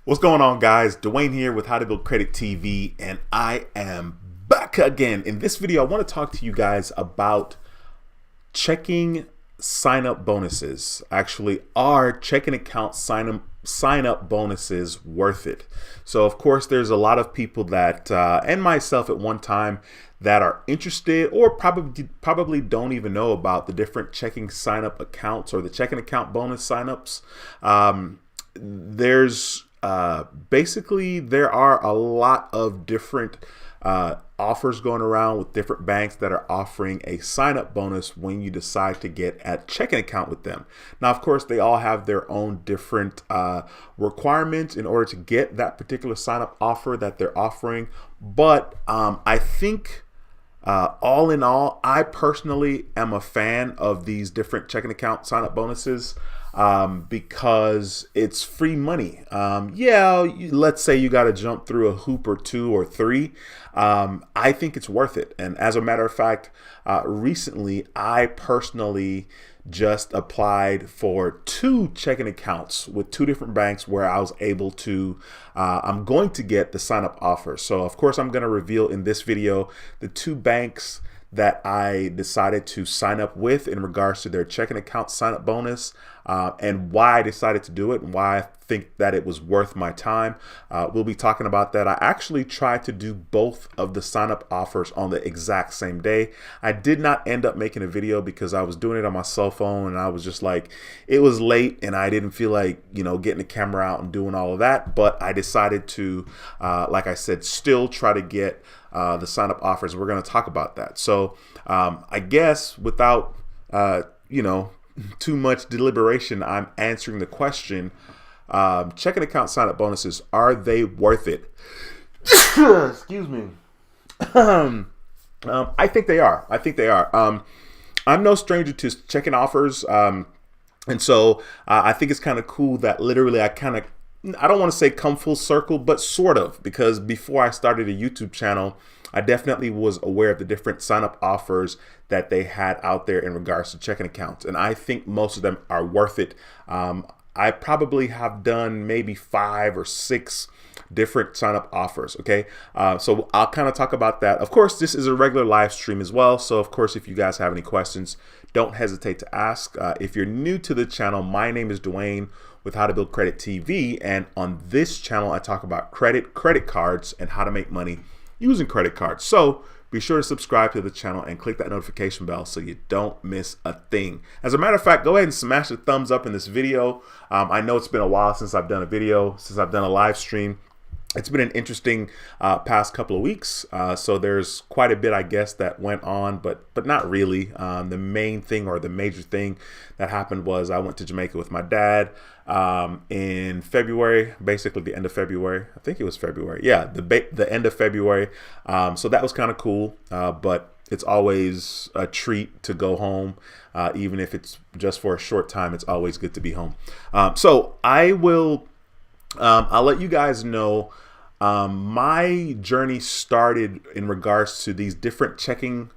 What's going on, guys? Dwayne here with How to Build Credit TV, and I am back again. In this video, I want to talk to you guys about checking sign-up bonuses. Actually, are checking account sign-up bonuses worth it? So, of course, there's a lot of people that, and myself at one time, that are interested or probably don't even know about the different checking sign-up accounts or the checking account bonus sign-ups. Basically there are a lot of different offers going around with different banks that are offering a sign-up bonus when you decide to get a checking account with them. Now, of course, they all have their own different requirements in order to get that particular sign-up offer that they're offering. But I think all in all, I personally am a fan of these different checking account sign-up bonuses because it's free money. Let's say you got to jump through a hoop or two or three. I think it's worth it. And as a matter of fact, recently I personally just applied for 2 checking accounts with 2 different banks where I was able to, I'm going to get the sign up offer. So of course I'm going to reveal in this video the 2 banks that I decided to sign up with in regards to their checking account sign up bonus, and why I decided to do it and why I think that it was worth my time. We'll be talking about that. I actually tried to do both of the sign up offers on the exact same day. I did not end up making a video because I was doing it on my cell phone, and I was just like, it was late and I didn't feel like, getting the camera out and doing all of that. But I decided to, like I said, still try to get the sign up offers. We're going to talk about that. So I guess without, too much deliberation, I'm answering the question, checking account sign up bonuses, are they worth it? Excuse me. I think they are. I'm no stranger to checking offers. And so I think it's kind of cool that literally I don't want to say come full circle, but sort of, because before I started a YouTube channel, I definitely was aware of the different sign-up offers that they had out there in regards to checking accounts. And I think most of them are worth it. I probably have done maybe 5 or 6 different sign-up offers. Okay, so I'll kind of talk about that. Of course, this is a regular live stream as well. So of course, if you guys have any questions, don't hesitate to ask. If you're new to the channel, my name is Dwayne with How to Build Credit TV. And on this channel, I talk about credit cards, and how to make money using credit cards. So be sure to subscribe to the channel and click that notification bell so you don't miss a thing. As a matter of fact, go ahead and smash the thumbs up in this video. I know it's been a while since I've done a video, since I've done a live stream. It's been an interesting past couple of weeks. So there's quite a bit, I guess, that went on, but not really. The main thing, or the major thing that happened, was I went to Jamaica with my dad in February, basically the end of February. I think it was February. Yeah, the end of February. So that was kind of cool, but it's always a treat to go home. Even if it's just for a short time, it's always good to be home. So I'll let you guys know my journey started in regards to these different checking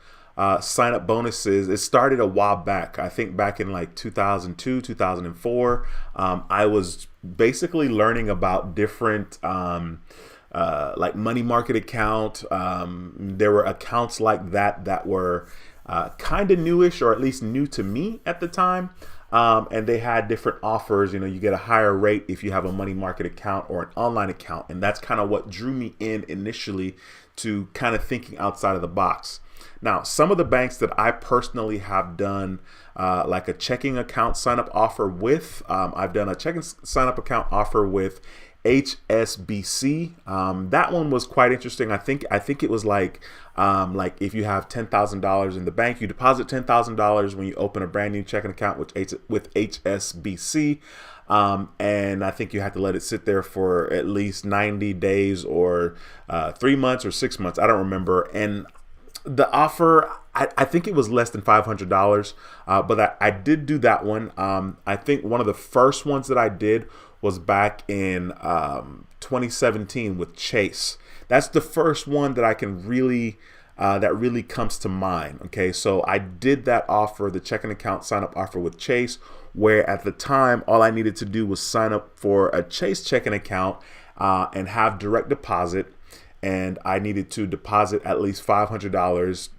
sign-up bonuses. It started a while back. I think back in like 2002, 2004. I was basically learning about different like money market account. There were accounts like that were kind of newish, or at least new to me at the time. And they had different offers. You get a higher rate if you have a money market account or an online account. And that's kind of what drew me in initially to kind of thinking outside of the box. Now, some of the banks that I personally have done like a checking account sign up offer with, I've done a checking sign up account offer with HSBC. That one was quite interesting. I think it was like if you have $10,000 in the bank, you deposit $10,000 when you open a brand new checking account with HSBC. And I think you have to let it sit there for at least 90 days or 3 months or 6 months. I don't remember. And the offer, I think it was less than $500, but I did do that one. I think one of the first ones that I did was back in 2017 with Chase. That's the first one that I can really that really comes to mind. Okay, so I did that offer, the checking account sign up offer with Chase, where at the time all I needed to do was sign up for a Chase checking account and have direct deposit, and I needed to deposit at least $500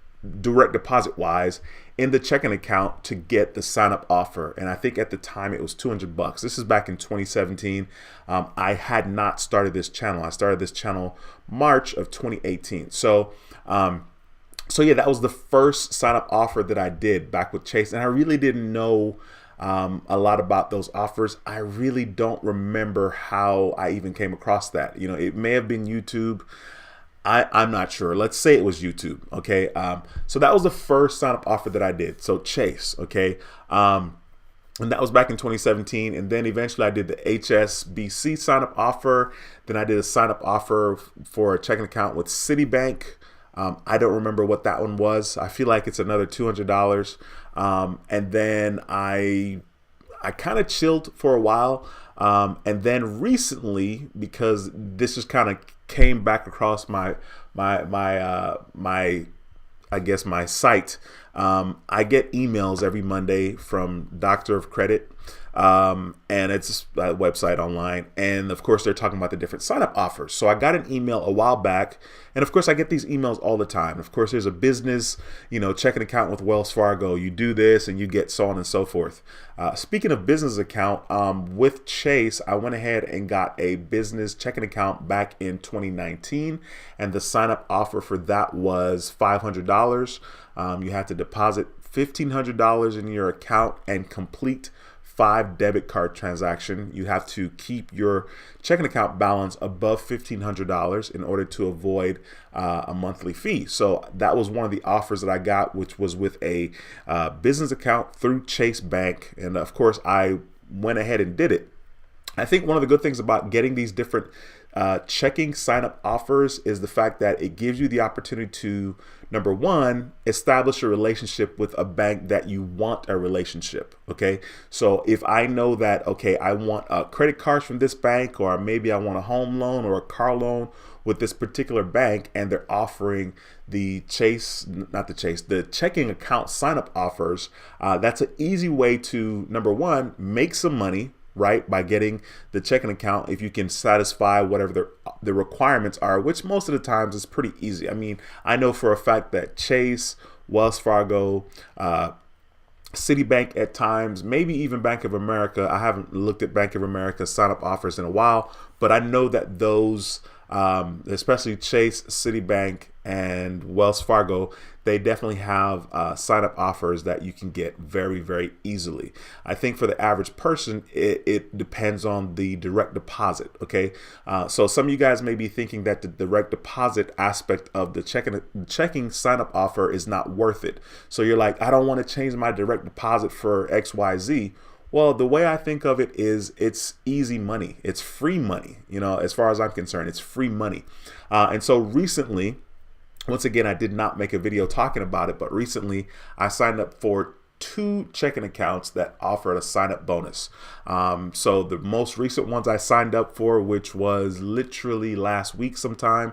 direct deposit wise in the checking account to get the sign up offer. And I think at the time it was $200. This is back in 2017. I had not started this channel. I started this channel March of 2018. So yeah, that was the first sign up offer that I did back with Chase. And I really didn't know a lot about those offers. I really don't remember how I even came across that. You know, it may have been YouTube. I'm not sure. Let's say it was YouTube. Okay. So that was the first sign up offer that I did. So Chase. Okay. And that was back in 2017. And then eventually I did the HSBC sign up offer. Then I did a sign up offer for a checking account with Citibank. I don't remember what that one was. I feel like it's another $200. And then I kind of chilled for a while. And then recently, because this just kind of came back across my I guess my site, I get emails every Monday from Doctor of Credit, and it's a website online, and of course they're talking about the different sign-up offers. So I got an email a while back, and of course I get these emails all the time. Of course, there's a business, checking account with Wells Fargo. You do this and you get so on and so forth. Speaking of business account, with Chase, I went ahead and got a business checking account back in 2019, and the sign-up offer for that was $500. You had to deposit $1,500 in your account and complete 5 debit card transaction. You have to keep your checking account balance above $1,500 in order to avoid a monthly fee. So that was one of the offers that I got, which was with a business account through Chase Bank. And of course, I went ahead and did it. I think one of the good things about getting these different checking sign-up offers is the fact that it gives you the opportunity to, number one, establish a relationship with a bank that you want a relationship. Okay, so if I know that, okay, I want a credit card from this bank, or maybe I want a home loan or a car loan with this particular bank, and they're offering the the checking account sign-up offers, that's an easy way to, number one, make some money, right, by getting the checking account if you can satisfy whatever the requirements are, which most of the times is pretty easy. I mean, I know for a fact that Chase, Wells Fargo, Citibank at times, maybe even Bank of America. I haven't looked at Bank of America's sign-up offers in a while, but I know that those, especially Chase, Citibank, and Wells Fargo, they definitely have sign-up offers that you can get very, very easily. I think for the average person, it depends on the direct deposit. Okay, so some of you guys may be thinking that the direct deposit aspect of the checking sign-up offer is not worth it. So you're like, I don't want to change my direct deposit for XYZ. Well, the way I think of it is it's easy money. It's free money. As far as I'm concerned, it's free money. And so recently, once again, I did not make a video talking about it, but recently I signed up for 2 checking accounts that offered a sign-up bonus. So the most recent ones I signed up for, which was literally last week sometime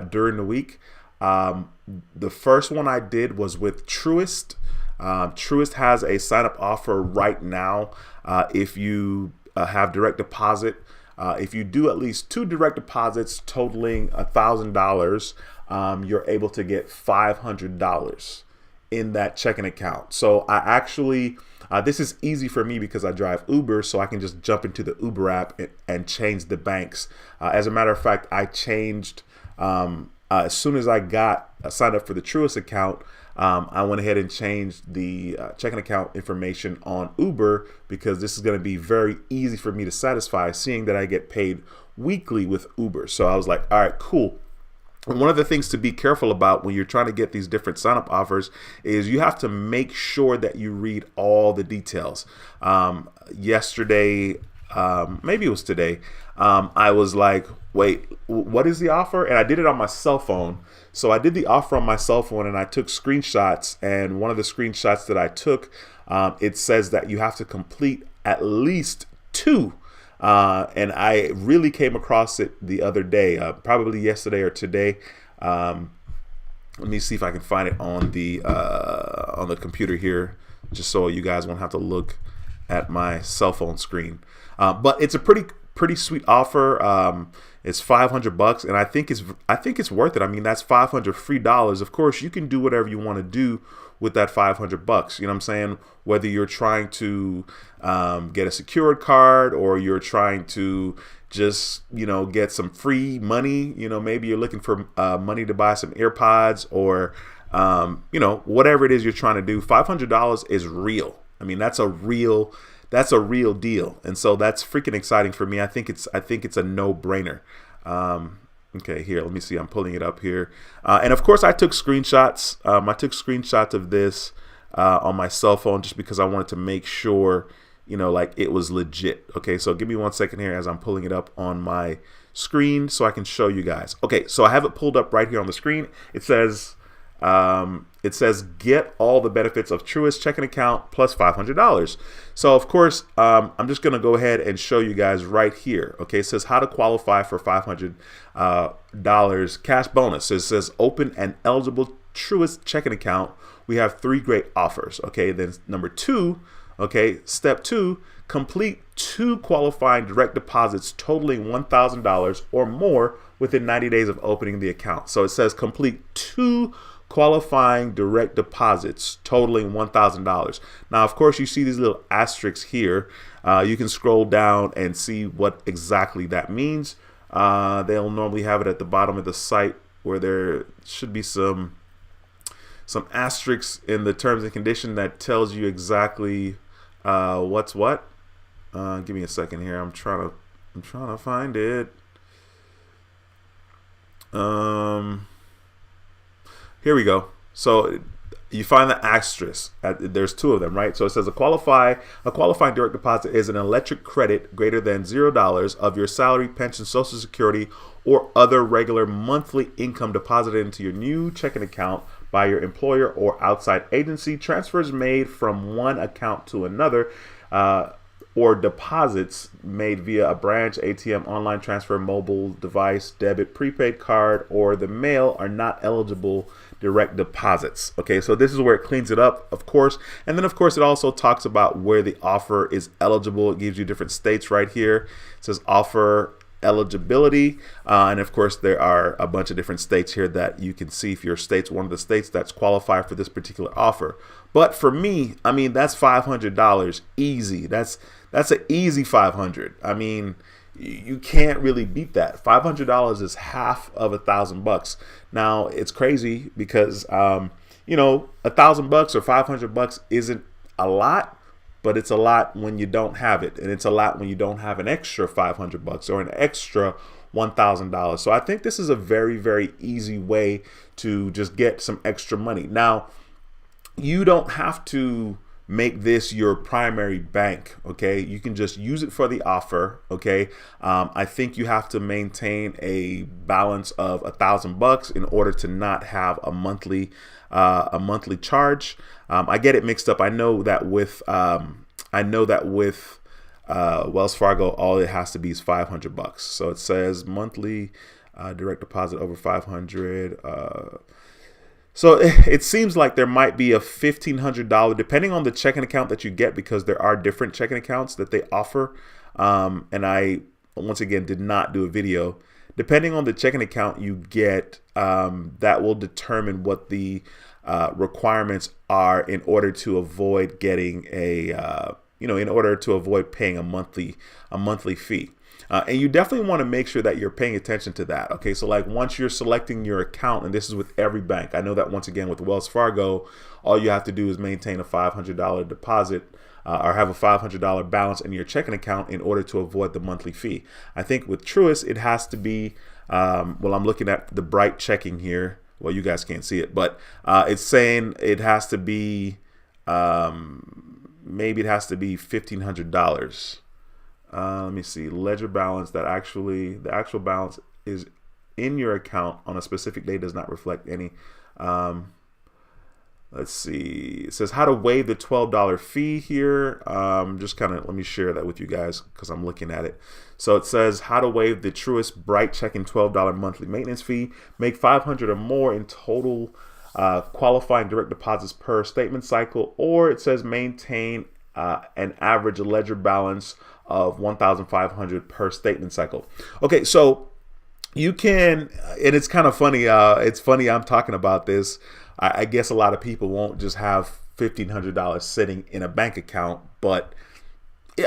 during the week. The first one I did was with Truist. Truist has a sign-up offer right now. If you have direct deposit, if you do at least 2 direct deposits totaling $1,000, you're able to get $500 in that checking account. So I actually, this is easy for me because I drive Uber, so I can just jump into the Uber app and change the banks. As a matter of fact, I changed, as soon as I got signed up for the Truist account, I went ahead and changed the checking account information on Uber, because this is going to be very easy for me to satisfy, seeing that I get paid weekly with Uber. So I was like, all right, cool. And one of the things to be careful about when you're trying to get these different sign-up offers is you have to make sure that you read all the details. Yesterday, maybe it was today, I was like, wait, what is the offer? And I did it on my cell phone. So I did the offer on my cell phone, and I took screenshots. And one of the screenshots that I took, it says that you have to complete at least 2. And I really came across it the other day, probably yesterday or today. Let me see if I can find it on the computer here, just so you guys won't have to look at my cell phone screen. But it's a pretty sweet offer. It's $500, and I think it's worth it. I mean, that's 500 free dollars. Of course, you can do whatever you want to do with that $500. You know what I'm saying? Whether you're trying to get a secured card, or you're trying to just, you know, get some free money. You know, maybe you're looking for money to buy some AirPods, or you know, whatever it is you're trying to do. $500 is real. I mean, that's a real deal, and so that's freaking exciting for me. I think it's a no-brainer. Okay, here, let me see. I'm pulling it up here, and of course, I took screenshots. I took screenshots of this on my cell phone just because I wanted to make sure, you know, like it was legit. Okay, so give me 1 second here as I'm pulling it up on my screen so I can show you guys. Okay, so I have it pulled up right here on the screen. It says get all the benefits of Truist checking account plus $500. So of course, I'm just gonna go ahead and show you guys right here. Okay, it says how to qualify for $500 cash bonus. It says open an eligible Truist checking account. We have 3 great offers. Okay, then number 2, okay, step 2, complete 2 qualifying direct deposits totaling $1,000 or more within 90 days of opening the account. So it says complete 2 qualifying direct deposits totaling $1,000. Now, of course, you see these little asterisks here. You can scroll down and see what exactly that means. They'll normally have it at the bottom of the site, where there should be some asterisks in the terms and condition that tells you exactly what's what. Give me a second here. I'm trying to find it. Here we go. So you find the asterisk. There's 2 of them, right? So it says a qualifying direct deposit is an electric credit greater than $0 of your salary, pension, Social Security, or other regular monthly income deposited into your new checking account by your employer or outside agency. Transfers made from one account to another, or deposits made via a branch, ATM, online transfer, mobile device, debit, prepaid card, or the mail are not eligible direct deposits. Okay, so this is where it cleans it up, of course. And then, of course, it also talks about where the offer is eligible. It gives you different states right here. It says offer eligibility, and of course there are a bunch of different states here that you can see if your state's one of the states that's qualified for this particular offer. But for me, I mean, that's $500 easy. That's an easy 500. I mean, you can't really beat that. $500 is half of $1,000. Now it's crazy because you know, $1,000 or $500 isn't a lot, but it's a lot when you don't have it, and it's a lot when you don't have an extra $500 or an extra $1,000. So I think this is a very, very easy way to just get some extra money. Now, you don't have to make this your primary bank. Okay, you can just use it for the offer. Okay, I think you have to maintain a balance of $1,000 in order to not have a monthly charge. I get it mixed up. I know that with Wells Fargo, all it has to be is $500. So it says monthly direct deposit over 500. So it seems like there might be a $1,500, depending on the checking account that you get, because there are different checking accounts that they offer. And I, once again, did not do a video. Depending on the checking account you get, that will determine what the requirements are in order to avoid getting in order to avoid paying a monthly fee. And you definitely want to make sure that you're paying attention to that. Okay, so like once you're selecting your account, and this is with every bank, I know that once again with Wells Fargo, all you have to do is maintain a $500 deposit or have a $500 balance in your checking account in order to avoid the monthly fee. I think with Truist, it has to be, well, I'm looking at the Bright checking here. Well, you guys can't see it, but it's saying it has to be, maybe it has to be $1,500. Let me see, ledger balance, the actual balance is in your account on a specific day does not reflect any. Let let's see. It says how to waive the $12 fee here. Just kind of let me share that with you guys because I'm looking at it. So it says how to waive the Truist Bright checking $12 monthly maintenance fee. Make 500 or more in total qualifying direct deposits per statement cycle, or it says maintain an average ledger balance of 1,500 per statement cycle. Okay, so you can, and it's kind of funny. It's funny I'm talking about this. I guess a lot of people won't just have $1,500 sitting in a bank account, but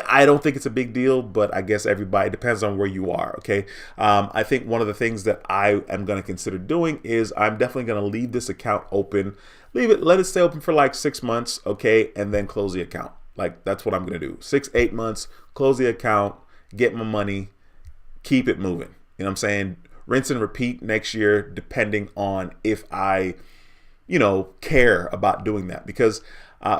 I don't think it's a big deal, but I guess everybody depends on where you are. Okay. I think one of the things that I am going to consider doing is I'm definitely going to leave this account open, let it stay open for like 6 months. Okay. And then close the account. Like that's what I'm going to do. 6-8 months, close the account, get my money, keep it moving. You know what I'm saying? Rinse and repeat next year, depending on if I, care about doing that. Because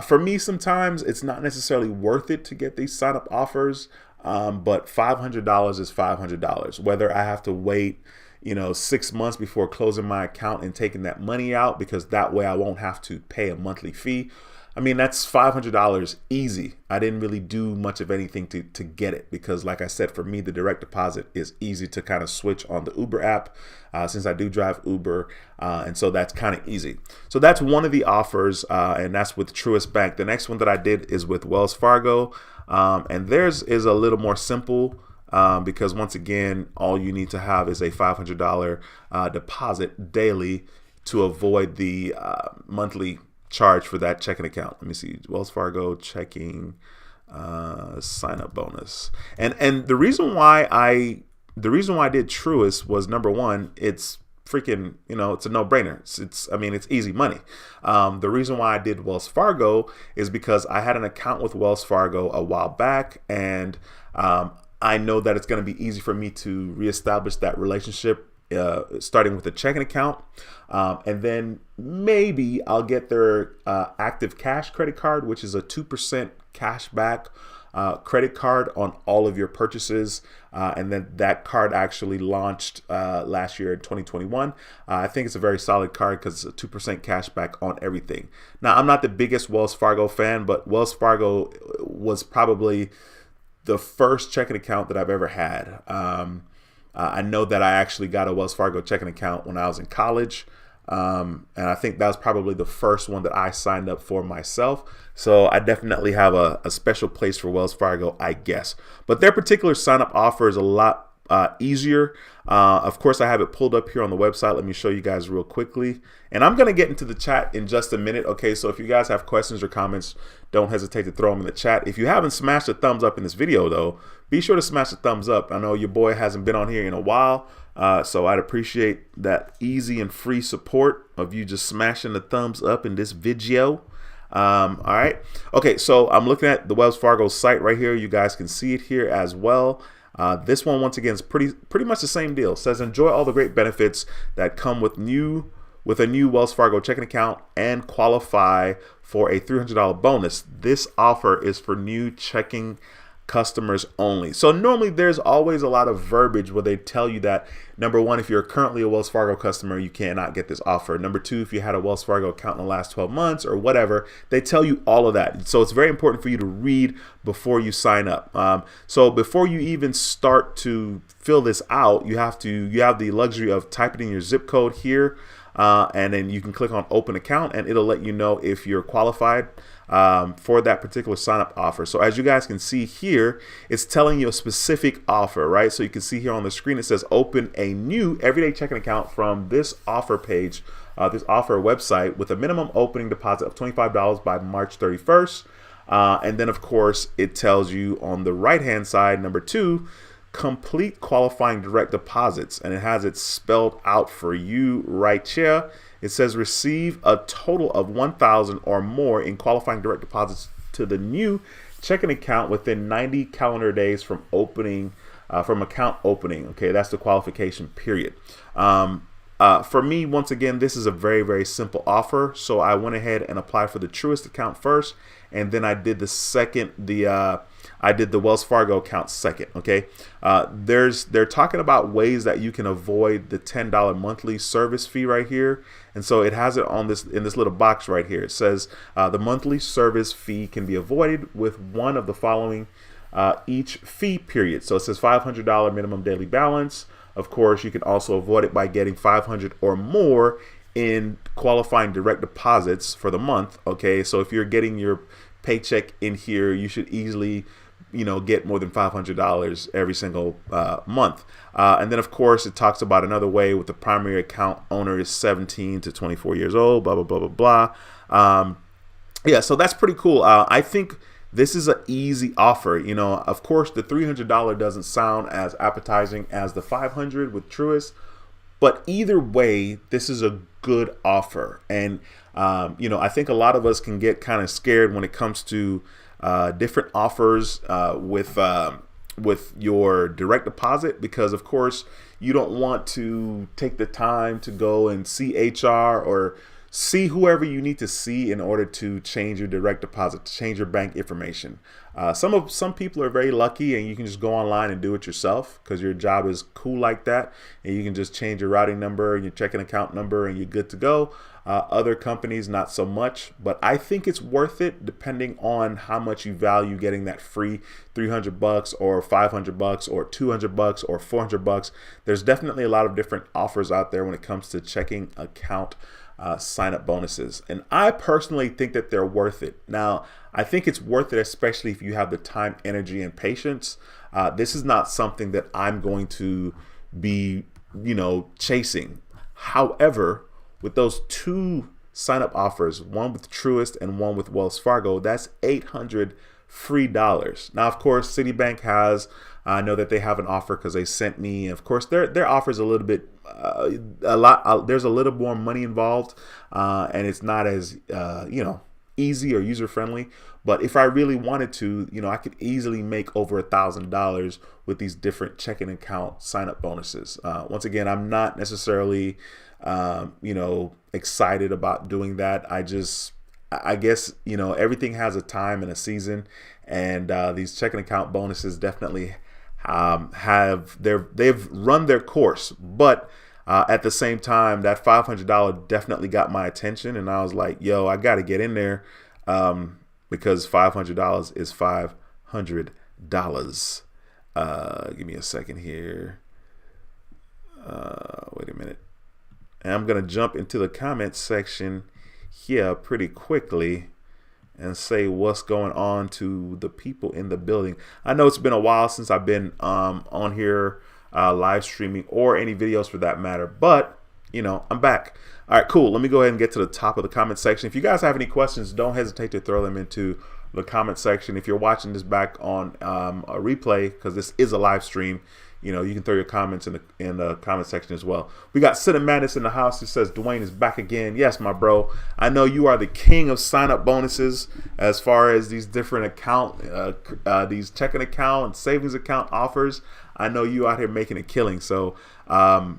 for me, sometimes it's not necessarily worth it to get these sign up offers. But $500 is $500. Whether I have to wait, 6 months before closing my account and taking that money out, because that way I won't have to pay a monthly fee. I mean, that's $500 easy. I didn't really do much of anything to get it because, like I said, for me, the direct deposit is easy to kind of switch on the Uber app since I do drive Uber. And so that's kind of easy. So that's one of the offers, and that's with Truist Bank. The next one that I did is with Wells Fargo, and theirs is a little more simple because, once again, all you need to have is a $500 deposit daily to avoid the monthly charge for that checking account. Let me see, Wells Fargo checking sign up bonus. And the reason why I did Truist was, number one, it's freaking, it's a no-brainer. It's easy money. The reason why I did Wells Fargo is because I had an account with Wells Fargo a while back, and I know that it's going to be easy for me to reestablish that relationship, starting with a checking account, and then maybe I'll get their active cash credit card, which is a 2% cash back credit card on all of your purchases, and then that card actually launched last year in 2021. I think it's a very solid card because it's a 2% cash back on everything. Now, I'm not the biggest Wells Fargo fan, but Wells Fargo was probably the first checking account that I've ever had. I know that I actually got a Wells Fargo checking account when I was in college. And I think that was probably the first one that I signed up for myself. So I definitely have a special place for Wells Fargo, I guess. But their particular sign up offer is a lot easier. Of course, I have it pulled up here on the website. Let me show you guys real quickly. And I'm going to get into the chat in just a minute. Okay, so if you guys have questions or comments, don't hesitate to throw them in the chat. If you haven't smashed a thumbs up in this video, though, be sure to smash the thumbs up. I know your boy hasn't been on here in a while, so I'd appreciate that easy and free support of you just smashing the thumbs up in this video. All right. Okay, so I'm looking at the Wells Fargo site right here. You guys can see it here as well. This one, once again, is pretty much the same deal. It says enjoy all the great benefits that come with a new Wells Fargo checking account and qualify for a $300 bonus. This offer is for new checking customers only. So normally there's always a lot of verbiage where they tell you that, number one, if you're currently a Wells Fargo customer, you cannot get this offer. Number two, if you had a Wells Fargo account in the last 12 months or whatever, they tell you all of that. So it's very important for you to read before you sign up. So before you even start to fill this out, you have the luxury of typing in your zip code here, and then you can click on open account and it'll let you know if you're qualified for that particular sign up offer. So as you guys can see here, it's telling you a specific offer, right? So you can see here on the screen, it says open a new everyday checking account from this offer page, this offer website with a minimum opening deposit of $25 by March 31st. And then of course it tells you on the right hand side, number two, complete qualifying direct deposits, and it has it spelled out for you right here. It says receive a total of 1,000 or more in qualifying direct deposits to the new checking account within 90 calendar days from account opening. Okay, that's the qualification period. For me, once again, this is a very, very simple offer. So I went ahead and applied for the Truist account first, and then I did I did the Wells Fargo account second. Okay, they're talking about ways that you can avoid the $10 monthly service fee right here, and so it has it on this in this little box right here. It says the monthly service fee can be avoided with one of the following each fee period. So it says $500 minimum daily balance. Of course, you can also avoid it by getting 500 or more in qualifying direct deposits for the month. Okay, so if you're getting your paycheck in here, you should easily, get more than $500 every single month. And then, of course, it talks about another way with the primary account owner is 17 to 24 years old, blah, blah, blah, blah, blah. Yeah, so that's pretty cool. I think this is an easy offer. Of course, the $300 doesn't sound as appetizing as the $500 with Truist, but either way, this is a good offer. And, I think a lot of us can get kind of scared when it comes to different offers with your direct deposit, because, of course, you don't want to take the time to go and see HR or see whoever you need to see in order to change your direct deposit, to change your bank information. Some people are very lucky and you can just go online and do it yourself because your job is cool like that, and you can just change your routing number and your checking account number and you're good to go. Other companies, not so much, but I think it's worth it depending on how much you value getting that free $300 or $500 or $200 or $400. There's definitely a lot of different offers out there when it comes to checking account sign-up bonuses, and I personally think that they're worth it. Now, I think it's worth it, especially if you have the time, energy, and patience. This is not something that I'm going to be, chasing. However, with those two sign-up offers, one with Truist and one with Wells Fargo, that's $800 free dollars. Now, of course, Citibank has, I know that they have an offer because they sent me. Of course, their offer is a little bit, there's a little more money involved, and it's not as, easy or user-friendly. But if I really wanted to, I could easily make over $1,000 with these different checking account sign-up bonuses. Once again, I'm not necessarily, excited about doing that. I guess, everything has a time and a season, and these checking account bonuses definitely they've run their course. But at the same time, that $500 definitely got my attention, and I was like, yo, I got to get in there, because $500 is $500. Give me a second here. Wait a minute. And I'm going to jump into the comments section here pretty quickly and say what's going on to the people in the building. I know it's been a while since I've been on here live streaming, or any videos for that matter, but I'm back. All right, cool. Let me go ahead and get to the top of the comment section. If you guys have any questions, don't hesitate to throw them into the comment section. If you're watching this back on a replay, because this is a live stream, you can throw your comments in the comment section as well. We got Sid Madness in the house. He says Dwayne is back again. Yes, my bro. I know you are the king of sign-up bonuses as far as these different these checking account and savings account offers. I know you out here making a killing. So, I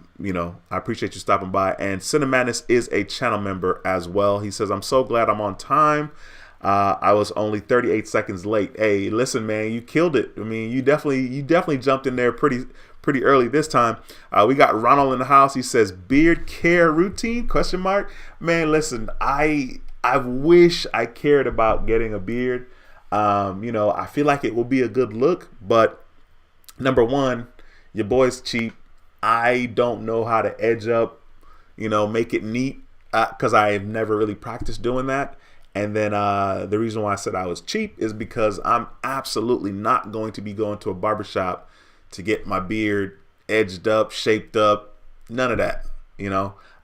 appreciate you stopping by. And Sid Madness is a channel member as well. He says, I'm so glad I'm on time. I was only 38 seconds late. Hey, listen, man, you killed it. I mean, you definitely jumped in there pretty early this time. We got Ronald in the house. He says, beard care routine, ? Man, listen, I wish I cared about getting a beard. I feel like it will be a good look, but number one, your boy's cheap. I don't know how to edge up, make it neat, because I have never really practiced doing that. And then the reason why I said I was cheap is because I'm absolutely not going to be going to a barbershop to get my beard edged up, shaped up, none of that,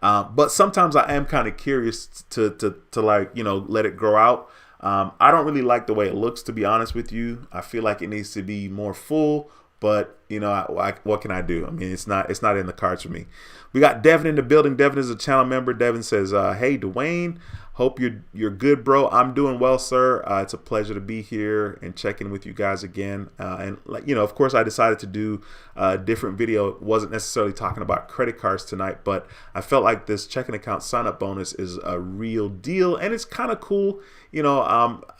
But sometimes I am kind of curious to let it grow out. I don't really like the way it looks, to be honest with you. I feel like it needs to be more full, but you know, what can I do? I mean, it's not in the cards for me. We got Devin in the building. Devin is a channel member. Devin says, "Hey, Dwayne, hope you're good, bro. I'm doing well, sir. It's a pleasure to be here and check in with you guys again. And like, you know, of course, I decided to do a different video. It wasn't necessarily talking about credit cards tonight, but I felt like this checking account sign up bonus is a real deal, and it's kind of cool. You know,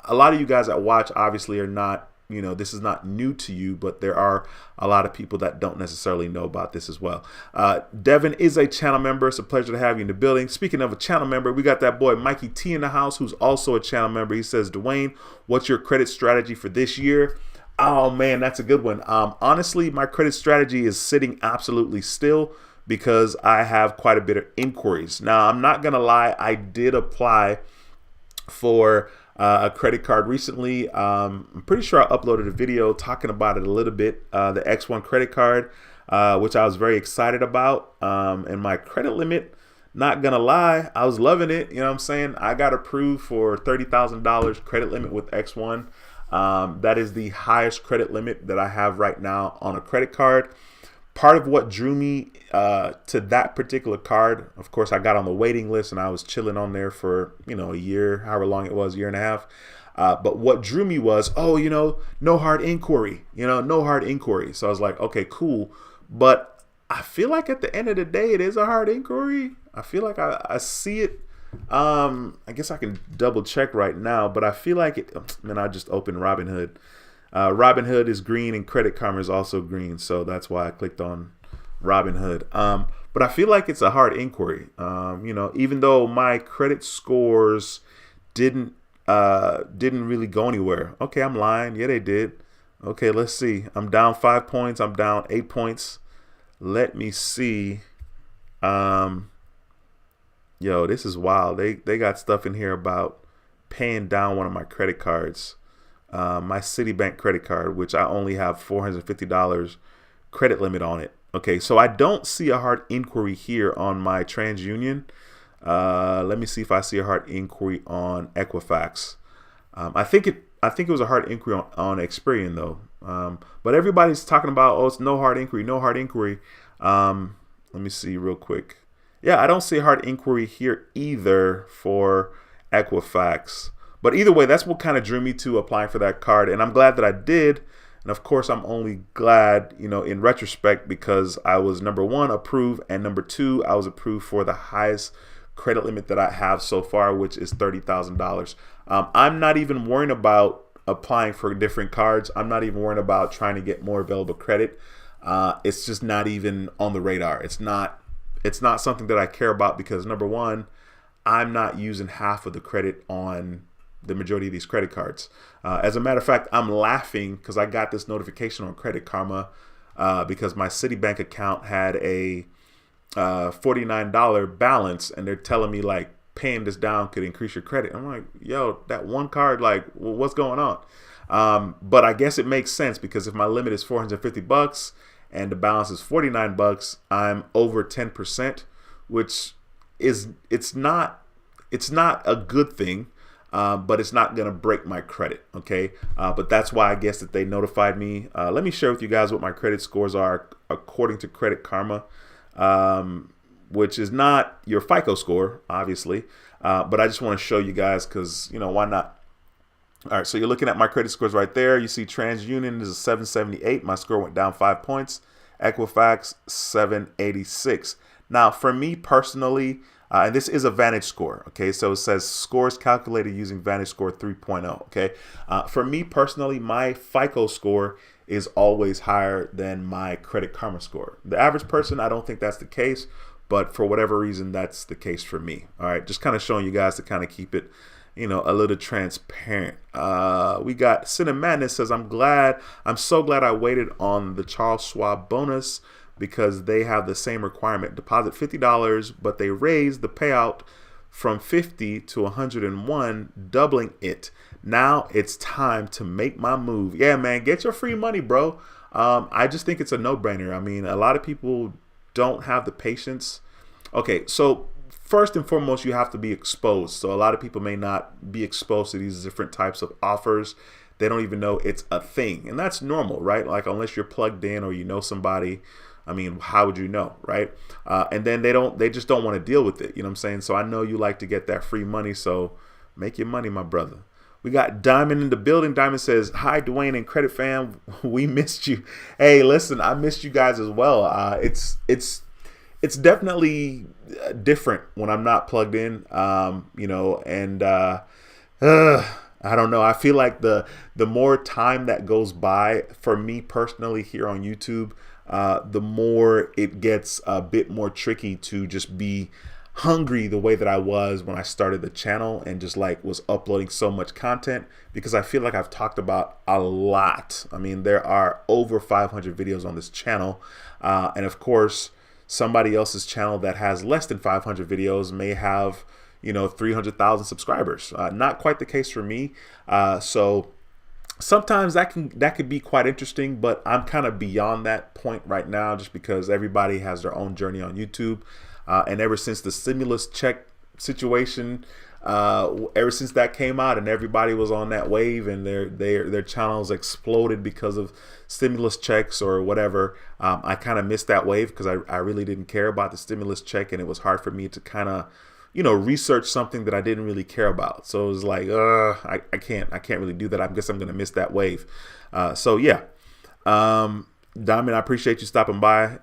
a lot of you guys that watch obviously are not, you know, this is not new to you, but there are a lot of people that don't necessarily know about this as well. Devin is a channel member. It's a pleasure to have you in the building. Speaking of a channel member, we got that boy Mikey T in the house, who's also a channel member. He says, Dwayne, what's your credit strategy for this year? Oh man, that's a good one. Honestly, my credit strategy is sitting absolutely still because I have quite a bit of inquiries. Now, I'm not gonna lie, I did apply for a credit card recently. I'm pretty sure I uploaded a video talking about it a little bit, the X1 credit card, which I was very excited about. And my credit limit, not gonna lie, I was loving it. You know what I'm saying? I got approved for $30,000 credit limit with X1. That is the highest credit limit that I have right now on a credit card. Part of what drew me to that particular card, of course, I got on the waiting list and I was chilling on there for, you know, a year, however long it was, year and a half. But what drew me was, oh, you know, no hard inquiry, no hard inquiry. So I was like, okay, cool. But I feel like at the end of the day, it is a hard inquiry. I feel like I see it. I guess I can double check right now, but I feel like it, man, I just opened Robinhood. Robinhood is green and Credit Karma is also green, so that's why I clicked on Robinhood. But I feel like it's a hard inquiry. You know, even though my credit scores didn't really go anywhere. Okay, I'm lying. Yeah, they did. Okay, let's see. I'm down 5 points. I'm down 8 points. Let me see. Yo, this is wild. They got stuff in here about paying down one of my credit cards. My Citibank credit card, which I only have $450 credit limit on it. Okay, so I don't see a hard inquiry here on my TransUnion. Let me see if I see a hard inquiry on Equifax. I think it was a hard inquiry on Experian though. But everybody's talking about, oh, it's no hard inquiry, no hard inquiry. Let me see real quick. Yeah, I don't see a hard inquiry here either for Equifax. But either way, that's what kind of drew me to applying for that card. And I'm glad that I did. And of course, I'm only glad, you know, in retrospect, because I was, number one, approved. And number two, I was approved for the highest credit limit that I have so far, which is $30,000. I'm not even worrying about applying for different cards. I'm not even worrying about trying to get more available credit. It's just not even on the radar. It's not something that I care about because, number one, I'm not using half of the credit on the majority of these credit cards. As a matter of fact, I'm laughing because I got this notification on Credit Karma because my Citibank account had a $49 balance, and they're telling me like paying this down could increase your credit. I'm like, yo, that one card, like, well, what's going on? But I guess it makes sense because if my limit is $450 and the balance is $49, I'm over 10%, which is it's not a good thing. But it's not going to break my credit, okay? But that's why I guess that they notified me. Let me share with you guys what my credit scores are according to Credit Karma, which is not your FICO score, obviously. But I just want to show you guys because, you know, why not? All right, so you're looking at my credit scores right there. You see TransUnion is a 778. My score went down 5 points. Equifax, 786. Now, for me personally, and this is a Vantage score, okay? So it says scores calculated using Vantage score 3.0, okay? For me personally, my FICO score is always higher than my Credit Karma score. The average person, I don't think that's the case, but for whatever reason, that's the case for me. All right, just kind of showing you guys to kind of keep it, you know, a little transparent. We got Cinemadness says, I'm so glad I waited on the Charles Schwab bonus because they have the same requirement. Deposit $50, but they raised the payout from 50 to 101, doubling it. Now it's time to make my move. Yeah, man, get your free money, bro. I just think it's a no-brainer. I mean, a lot of people don't have the patience. Okay, so first and foremost, you have to be exposed. So a lot of people may not be exposed to these different types of offers they don't even know it's a thing. And that's normal, right? Like, unless you're plugged in or you know somebody, I mean, how would you know, right? And then they just don't want to deal with it. You know what I'm saying? So I know you like to get that free money. So make your money, my brother. We got Diamond in the building. Diamond says, hi, Dwayne and Credit Fam. We missed you. Hey, listen, I missed you guys as well. It's definitely different when I'm not plugged in, you know, and I don't know. I feel like the more time that goes by for me personally here on YouTube, the more it gets a bit more tricky to just be hungry the way that I was when I started the channel and just like was uploading so much content, because I feel like I've talked about a lot. I mean, there are over 500 videos on this channel. And of course, somebody else's channel that has less than 500 videos may have, you know, 300,000 subscribers. Not quite the case for me. So sometimes that could be quite interesting, but I'm kind of beyond that point right now, just because everybody has their own journey on YouTube. And ever since the stimulus check situation, ever since that came out and everybody was on that wave and their channels exploded because of stimulus checks or whatever, I kind of missed that wave because I really didn't care about the stimulus check, and it was hard for me to kind of, you know, research something that I didn't really care about. So it was like, I can't really do that. I guess I'm gonna miss that wave. So yeah, Diamond, I appreciate you stopping by,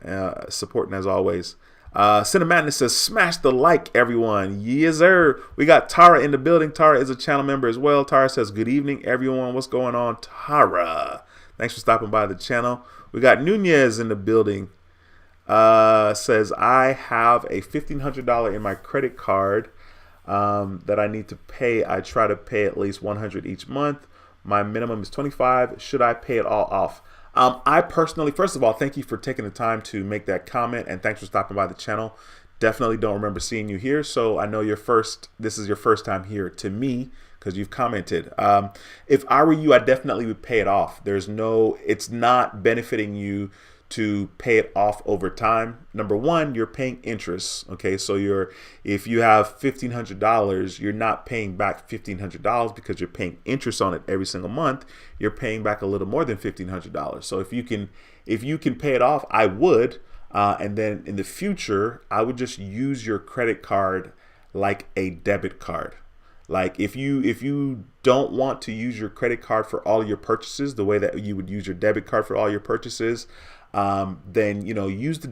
supporting as always. Cinemadness says, smash the like, everyone. Yes, sir. We got Tara in the building. Tara is a channel member as well. Tara says, good evening, everyone. What's going on, Tara? Thanks for stopping by the channel. We got Nunez in the building. Says, I have a $1,500 in my credit card that I need to pay. I try to pay at least $100 each month. My minimum is $25. Should I pay it all off? I personally, first of all, thank you for taking the time to make that comment, and thanks for stopping by the channel. Definitely don't remember seeing you here, so I know this is your first time here to me because you've commented. If I were you, I definitely would pay it off. It's not benefiting you to pay it off over time. Number one, you're paying interest. Okay, so if you have $1,500, you're not paying back $1,500 because you're paying interest on it every single month. You're paying back a little more than $1,500. So if you can pay it off, I would. And then in the future, I would just use your credit card like a debit card. Like if you don't want to use your credit card for all your purchases the way that you would use your debit card for all your purchases, then, you know, use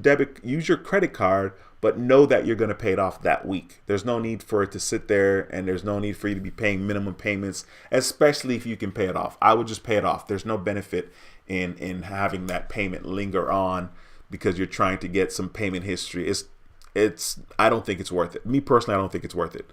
your credit card, but know that you're going to pay it off that week. There's no need for it to sit there, and there's no need for you to be paying minimum payments, especially if you can pay it off. I would just pay it off. There's no benefit in having that payment linger on because you're trying to get some payment history. I don't think it's worth it. Me personally, I don't think it's worth it.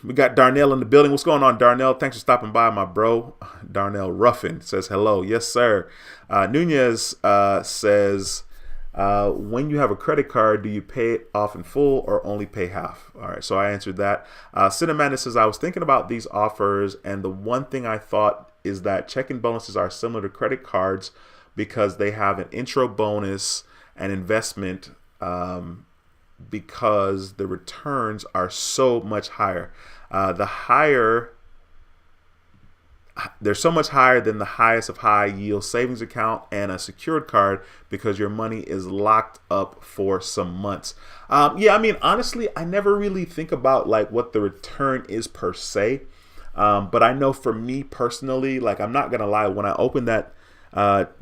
We got Darnell in the building. What's going on, Darnell? Thanks for stopping by, my bro. Darnell Ruffin says hello. Yes, sir. Nunez says, when you have a credit card, do you pay it off in full or only pay half? All right, so I answered that. Cinemanda says, I was thinking about these offers, and the one thing I thought is that checking bonuses are similar to credit cards because they have an intro bonus and investment, because the returns are so much higher. They're so much higher than the highest of high yield savings account and a secured card because your money is locked up for some months. Yeah, I mean, honestly, I never really think about like what the return is per se. But I know for me personally, like, I'm not gonna lie, when I opened that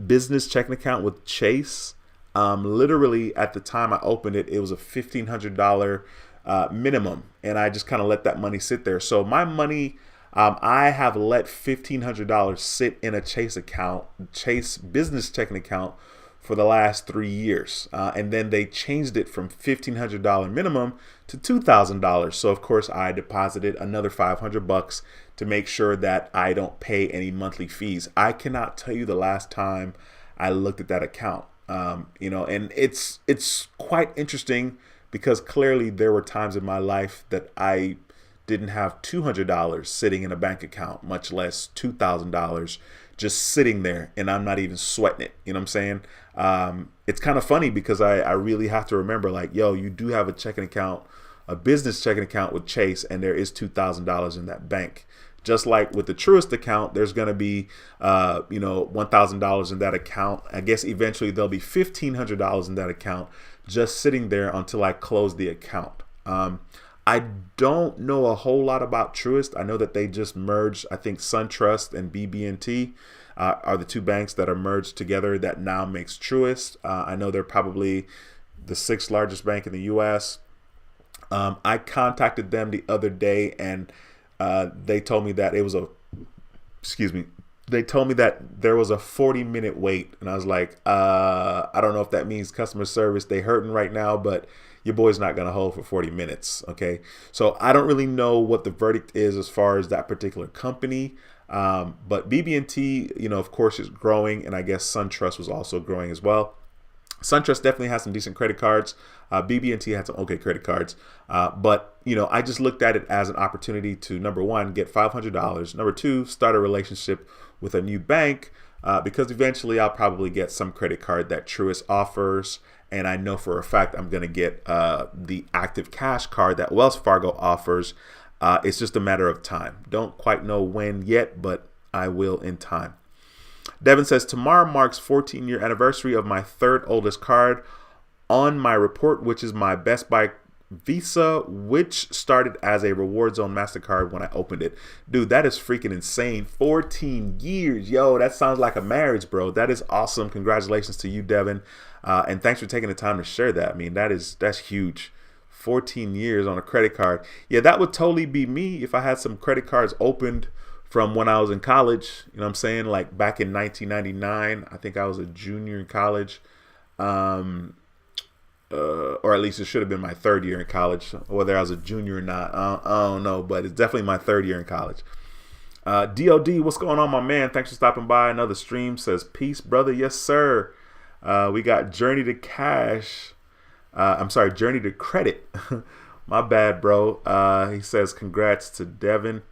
business checking account with Chase, literally at the time I opened it, it was a $1,500 minimum, and I just kind of let that money sit there. So my money, I have let $1,500 sit in a Chase business checking account for the last 3 years, and then they changed it from $1,500 minimum to $2,000. So of course I deposited another $500 to make sure that I don't pay any monthly fees. I cannot tell you the last time I looked at that account. You know, and it's quite interesting because clearly there were times in my life that I didn't have $200 sitting in a bank account, much less $2,000 just sitting there, and I'm not even sweating it. You know what I'm saying? It's kind of funny because I really have to remember, like, yo, you do have a checking account, a business checking account with Chase, and there is $2,000 in that bank. Just like with the Truist account, there's going to be, $1,000 in that account. I guess eventually there'll be $1,500 in that account just sitting there until I close the account. I don't know a whole lot about Truist. I know that they just merged. I think SunTrust and BB&T are the two banks that are merged together that now makes Truist. I know they're probably the 6th largest bank in the U.S. I contacted them the other day, and they told me that they told me that there was a 40-minute wait, and I was like, I don't know if that means customer service. They hurting right now, but your boy's not going to hold for 40 minutes. Okay. So I don't really know what the verdict is as far as that particular company. But BB&T, of course, is growing, and I guess SunTrust was also growing as well. SunTrust definitely has some decent credit cards. BB&T had some okay credit cards. But I just looked at it as an opportunity to, number one, get $500. Number two, start a relationship with a new bank, because eventually I'll probably get some credit card that Truist offers. And I know for a fact I'm going to get the active cash card that Wells Fargo offers. It's just a matter of time. Don't quite know when yet, but I will in time. Devin says, tomorrow marks 14-year anniversary of my 3rd oldest card on my report, which is my Best Buy Visa, which started as a Reward Zone MasterCard when I opened it. Dude, that is freaking insane. 14 years. Yo, that sounds like a marriage, bro. That is awesome. Congratulations to you, Devin. And thanks for taking the time to share that. I mean, that's huge. 14 years on a credit card. Yeah, that would totally be me if I had some credit cards opened from when I was in college. You know what I'm saying? Like back in 1999, I think I was a junior in college. Or at least it should have been my 3rd year in college. Whether I was a junior or not, I don't know. But it's definitely my 3rd year in college. DOD, what's going on, my man? Thanks for stopping by. Another stream. Says, peace, brother. Yes, sir. We got Journey to Cash. Journey to Credit. My bad, bro. He says, congrats to Devin.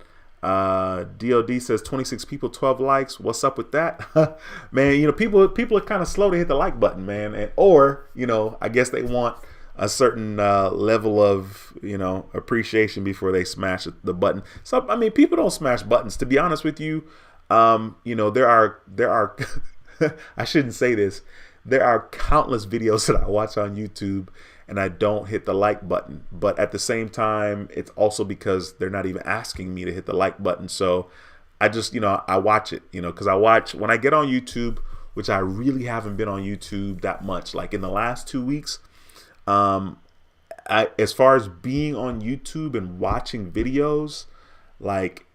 DOD says 26 people, 12 likes. What's up with that? Man, people are kind of slow to hit the like button, man. Or I guess they want a certain level of, appreciation before they smash the button. So, I mean, people don't smash buttons. To be honest with you, there are I shouldn't say this. There are countless videos that I watch on YouTube and I don't hit the like button. But at the same time, it's also because they're not even asking me to hit the like button. So I just, I watch it, because I watch when I get on YouTube, which I really haven't been on YouTube that much. Like in the last 2 weeks, as far as being on YouTube and watching videos, like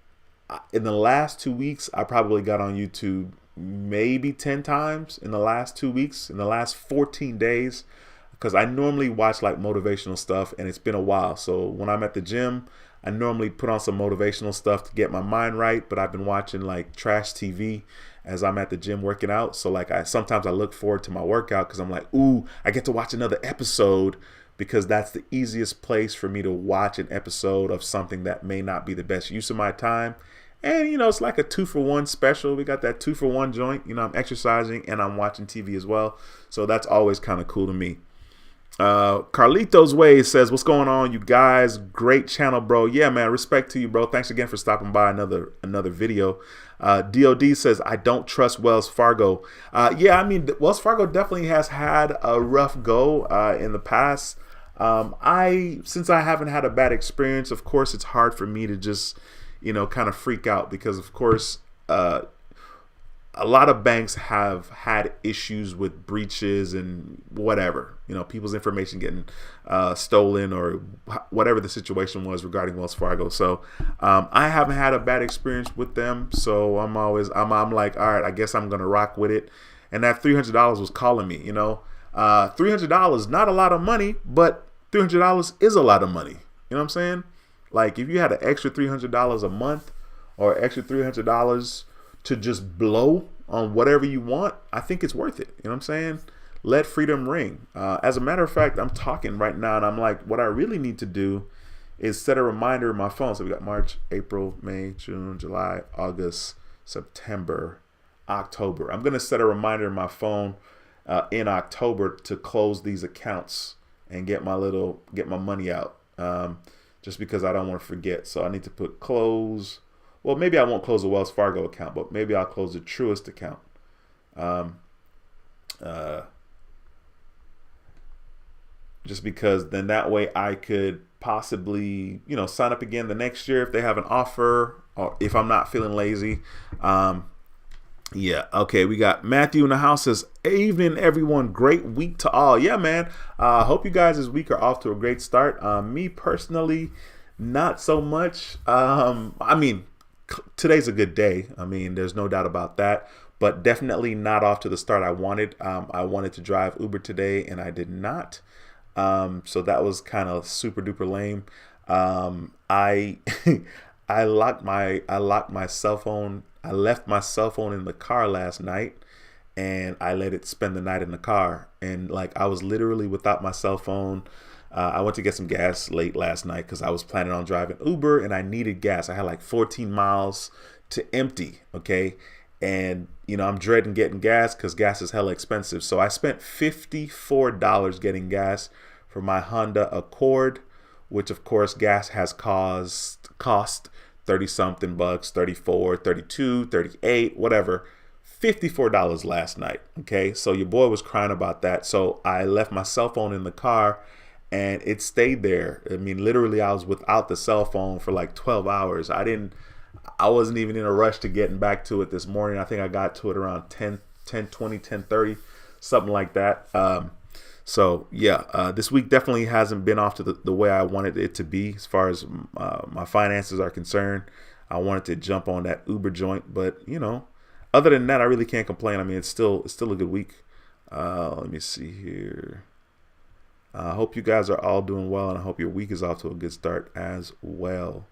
in the last 2 weeks, I probably got on YouTube maybe 10 times in the last 2 weeks, in the last 14 days, because I normally watch like motivational stuff, and it's been a while. So when I'm at the gym, I normally put on some motivational stuff to get my mind right, but I've been watching like trash TV as I'm at the gym working out. So like sometimes I look forward to my workout because I'm like, ooh, I get to watch another episode, because that's the easiest place for me to watch an episode of something that may not be the best use of my time. And, it's like a 2-for-1 special. We got that 2-for-1 joint. I'm exercising and I'm watching TV as well. So that's always kind of cool to me. Carlitos Way says, what's going on, you guys? Great channel, bro. Yeah, man. Respect to you, bro. Thanks again for stopping by another video. DOD says, I don't trust Wells Fargo. Yeah, I mean, Wells Fargo definitely has had a rough go in the past. Since I haven't had a bad experience, of course, it's hard for me to just kind of freak out, because of course, a lot of banks have had issues with breaches and whatever, people's information getting stolen or whatever the situation was regarding Wells Fargo. So I haven't had a bad experience with them. So I'm like, all right, I guess I'm going to rock with it. And that $300 was calling me, $300, not a lot of money, but $300 is a lot of money. You know what I'm saying? Like if you had an extra $300 a month or extra $300 to just blow on whatever you want, I think it's worth it. You know what I'm saying? Let freedom ring. As a matter of fact, I'm talking right now and I'm like, what I really need to do is set a reminder in my phone. So we got March, April, May, June, July, August, September, October. I'm going to set a reminder in my phone in October to close these accounts and get my money out. Just because I don't want to forget. So I need to put close Well, maybe I won't close the Wells Fargo account, but maybe I'll close the Truist account. Um, uh, just because then that way I could possibly, sign up again the next year if they have an offer or if I'm not feeling lazy. Yeah. Okay. We got Matthew in the house says, evening, everyone. Great week to all. Yeah, man. Hope you guys this week are off to a great start. Me personally, not so much. Today's a good day. There's no doubt about that, but definitely not off to the start I wanted. I wanted to drive Uber today and I did not. So that was kind of super duper lame. I I locked my cell phone. I left my cell phone in the car last night and I let it spend the night in the car. And I was literally without my cell phone. I went to get some gas late last night because I was planning on driving Uber and I needed gas. I had 14 miles to empty. Okay. And, I'm dreading getting gas because gas is hella expensive. So I spent $54 getting gas for my Honda Accord, which of course gas has cost 30 something bucks, 34, 32, 38, whatever. $54 last night. Okay. So your boy was crying about that. So I left my cell phone in the car and it stayed there. Literally I was without the cell phone for 12 hours. I wasn't even in a rush to getting back to it this morning. I think I got to it around 10, 20, 10:30, something like that. This week definitely hasn't been off to the way I wanted it to be as far as my finances are concerned. I wanted to jump on that Uber joint, but other than that, I really can't complain. It's still a good week. Let me see here. I hope you guys are all doing well, and I hope your week is off to a good start as well.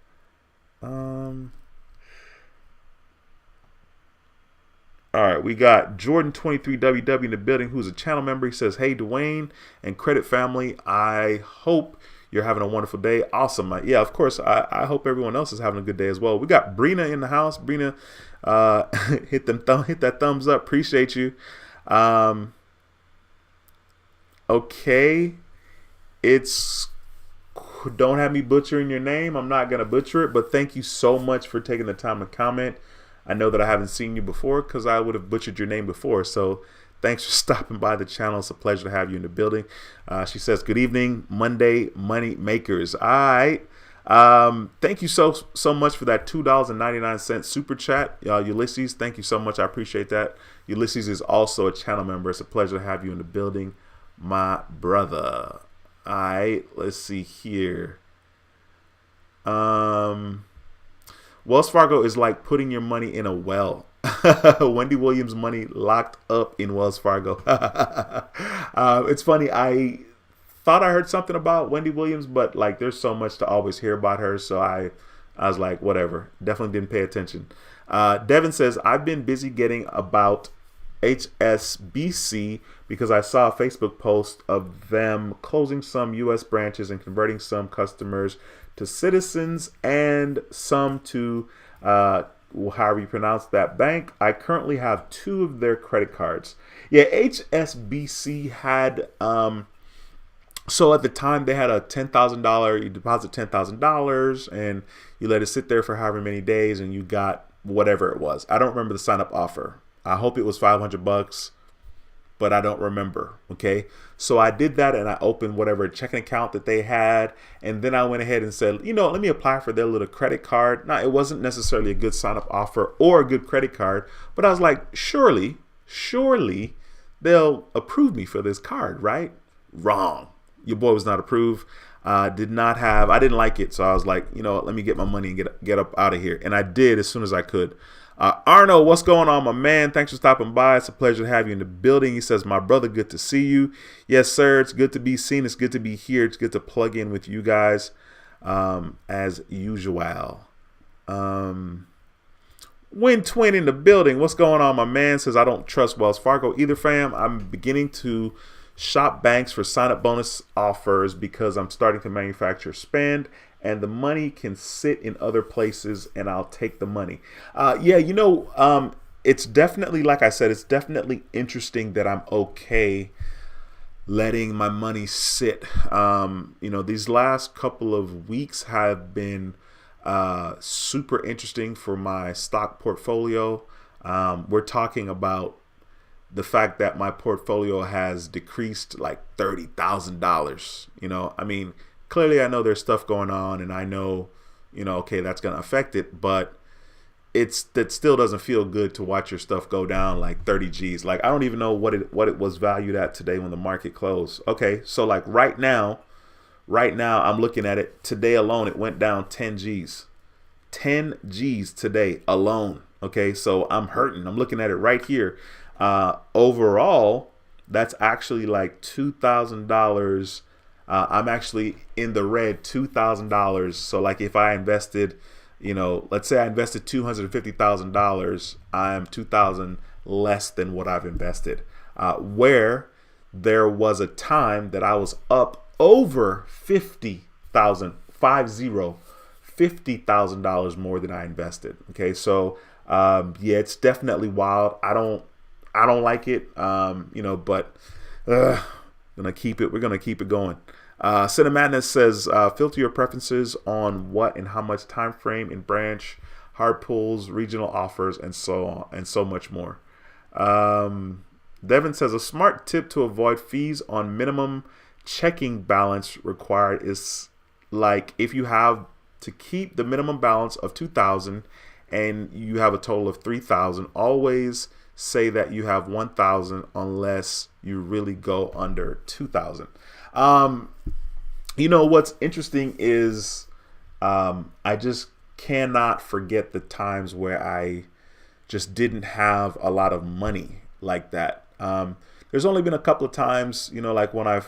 All right, we got Jordan23WW in the building, who's a channel member. He says, hey, Dwayne and Credit Family, I hope you're having a wonderful day. Awesome. Yeah, of course, I hope everyone else is having a good day as well. We got Brina in the house. Brina, hit that thumbs up. Appreciate you. Okay, don't have me butchering your name. I'm not going to butcher it, but thank you so much for taking the time to comment. I know that I haven't seen you before because I would have butchered your name before. So thanks for stopping by the channel. It's a pleasure to have you in the building. She says, good evening, Monday money makers. All right. Thank you so much for that $2.99 super chat. Ulysses, thank you so much. I appreciate that. Ulysses is also a channel member. It's a pleasure to have you in the building, my brother. All right. Let's see here. Wells Fargo is like putting your money in a well. Wendy Williams' money locked up in Wells Fargo. It's funny. I thought I heard something about Wendy Williams, but there's so much to always hear about her. So I was like, whatever. Definitely didn't pay attention. Devin says, I've been busy getting about HSBC because I saw a Facebook post of them closing some U.S. branches and converting some customers to Citizens and some to however you pronounce that bank. I currently have 2 of their credit cards. Yeah, HSBC had so at the time they had a $10,000, you deposit $10,000 and you let it sit there for however many days and you got whatever it was. I don't remember the sign up offer. I hope it was $500, but I don't remember. Okay. So I did that and I opened whatever checking account that they had. And then I went ahead and said, let me apply for their little credit card. Now, it wasn't necessarily a good sign up offer or a good credit card, but I was like, surely they'll approve me for this card, right? Wrong. Your boy was not approved. I didn't like it. So I was like, let me get my money and get up out of here. And I did as soon as I could. Arno, what's going on, my man? Thanks for stopping by. It's a pleasure to have you in the building. He says, my brother, good to see you. Yes, sir. It's good to be seen. It's good to be here. It's good to plug in with you guys as usual. Win Twin in the building. What's going on, my man? Says, I don't trust Wells Fargo either, fam. I'm beginning to shop banks for sign-up bonus offers because I'm starting to manufacture spend. And the money can sit in other places and I'll take the money. It's definitely, like I said, it's definitely interesting that I'm okay letting my money sit. These last couple of weeks have been super interesting for my stock portfolio. We're talking about the fact that my portfolio has decreased like $30,000. I mean, clearly I know there's stuff going on, and I know, okay, that's going to affect it, but that still doesn't feel good to watch your stuff go down like 30 G's. Like, I don't even know what it was valued at today when the market closed. Okay, so like right now I'm looking at it today alone. It went down 10 G's. 10 G's today alone. Okay, so I'm hurting. I'm looking at it right here. Overall, that's actually like $2,000. I'm actually in the red, $2,000. So like if I invested, let's say I invested $250,000, I'm 2,000 less than what I've invested. Where there was a time that I was up over $50,000 more than I invested. Okay, so yeah, it's definitely wild. I don't like it, but gonna keep it. We're gonna keep it going. Cinemadness says, filter your preferences on what and how much time frame in branch, hard pulls, regional offers, and so on, and so much more. Devin says, a smart tip to avoid fees on minimum checking balance required is like if you have to keep the minimum balance of 2,000 and you have a total of 3,000, always say that you have 1,000 unless you really go under 2,000. What's interesting is I just cannot forget the times where I just didn't have a lot of money like that. There's only been a couple of times, like when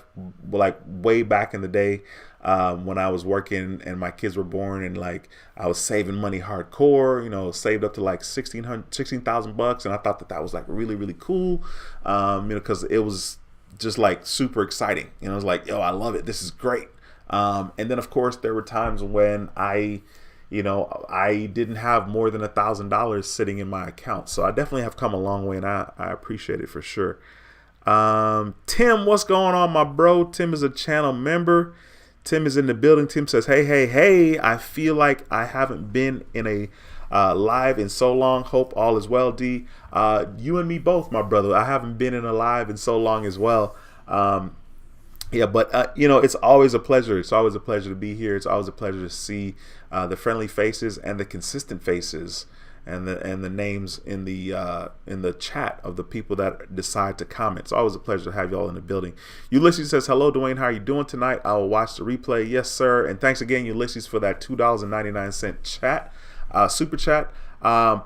like way back in the day, when I was working and my kids were born, and like I was saving money hardcore, saved up to like $16,000, and I thought that was like really, really cool, because it was just like super exciting. I was like, yo, I love it. This is great. And then of course there were times when I didn't have more than $1,000 sitting in my account. So I definitely have come a long way, and I appreciate it for sure. Tim, what's going on, my bro? Tim is a channel member. Tim is in the building. Tim says, hey, I feel like I haven't been in a live in so long. Hope all is well, D. You and me both, my brother. I haven't been in a live in so long as well. Yeah, but it's always a pleasure. It's always a pleasure to be here. It's always a pleasure to see the friendly faces and the consistent faces and the names in the chat of the people that decide to comment. It's always a pleasure to have y'all in the building. Ulysses says, hello, Dwayne. How are you doing tonight? I will watch the replay. Yes, sir. And thanks again, Ulysses, for that $2.99 chat, super chat.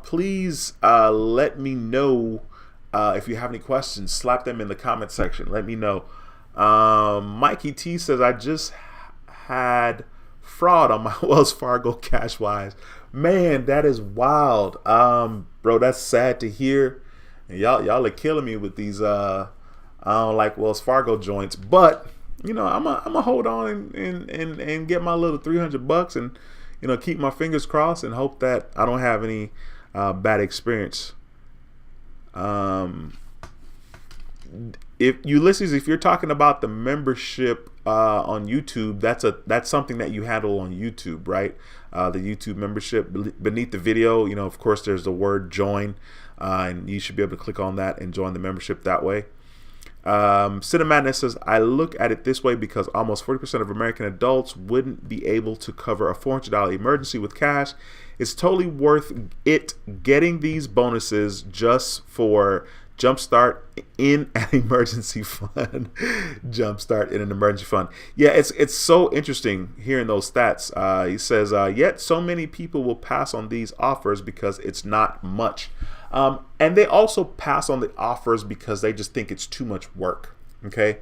Please let me know if you have any questions. Slap them in the comment section. Let me know. Mikey T says, I just had fraud on my Wells Fargo Cashwise. Man, that is wild. Bro, that's sad to hear. And y'all are killing me with these I don't like Wells Fargo joints, but I'm gonna hold on and get my little $300 and keep my fingers crossed and hope that I don't have any bad experience. If you're talking about the membership on YouTube, that's something that you handle on YouTube, right? The YouTube membership beneath the video, of course, there's the word join, and you should be able to click on that and join the membership that way. Cinemadness says, I look at it this way because almost 40% of American adults wouldn't be able to cover a $400 emergency with cash. It's totally worth it getting these bonuses just for jumpstart in an emergency fund. Jumpstart in an emergency fund. Yeah, it's so interesting hearing those stats. He says, yet so many people will pass on these offers because it's not much. And they also pass on the offers because they just think it's too much work. Okay,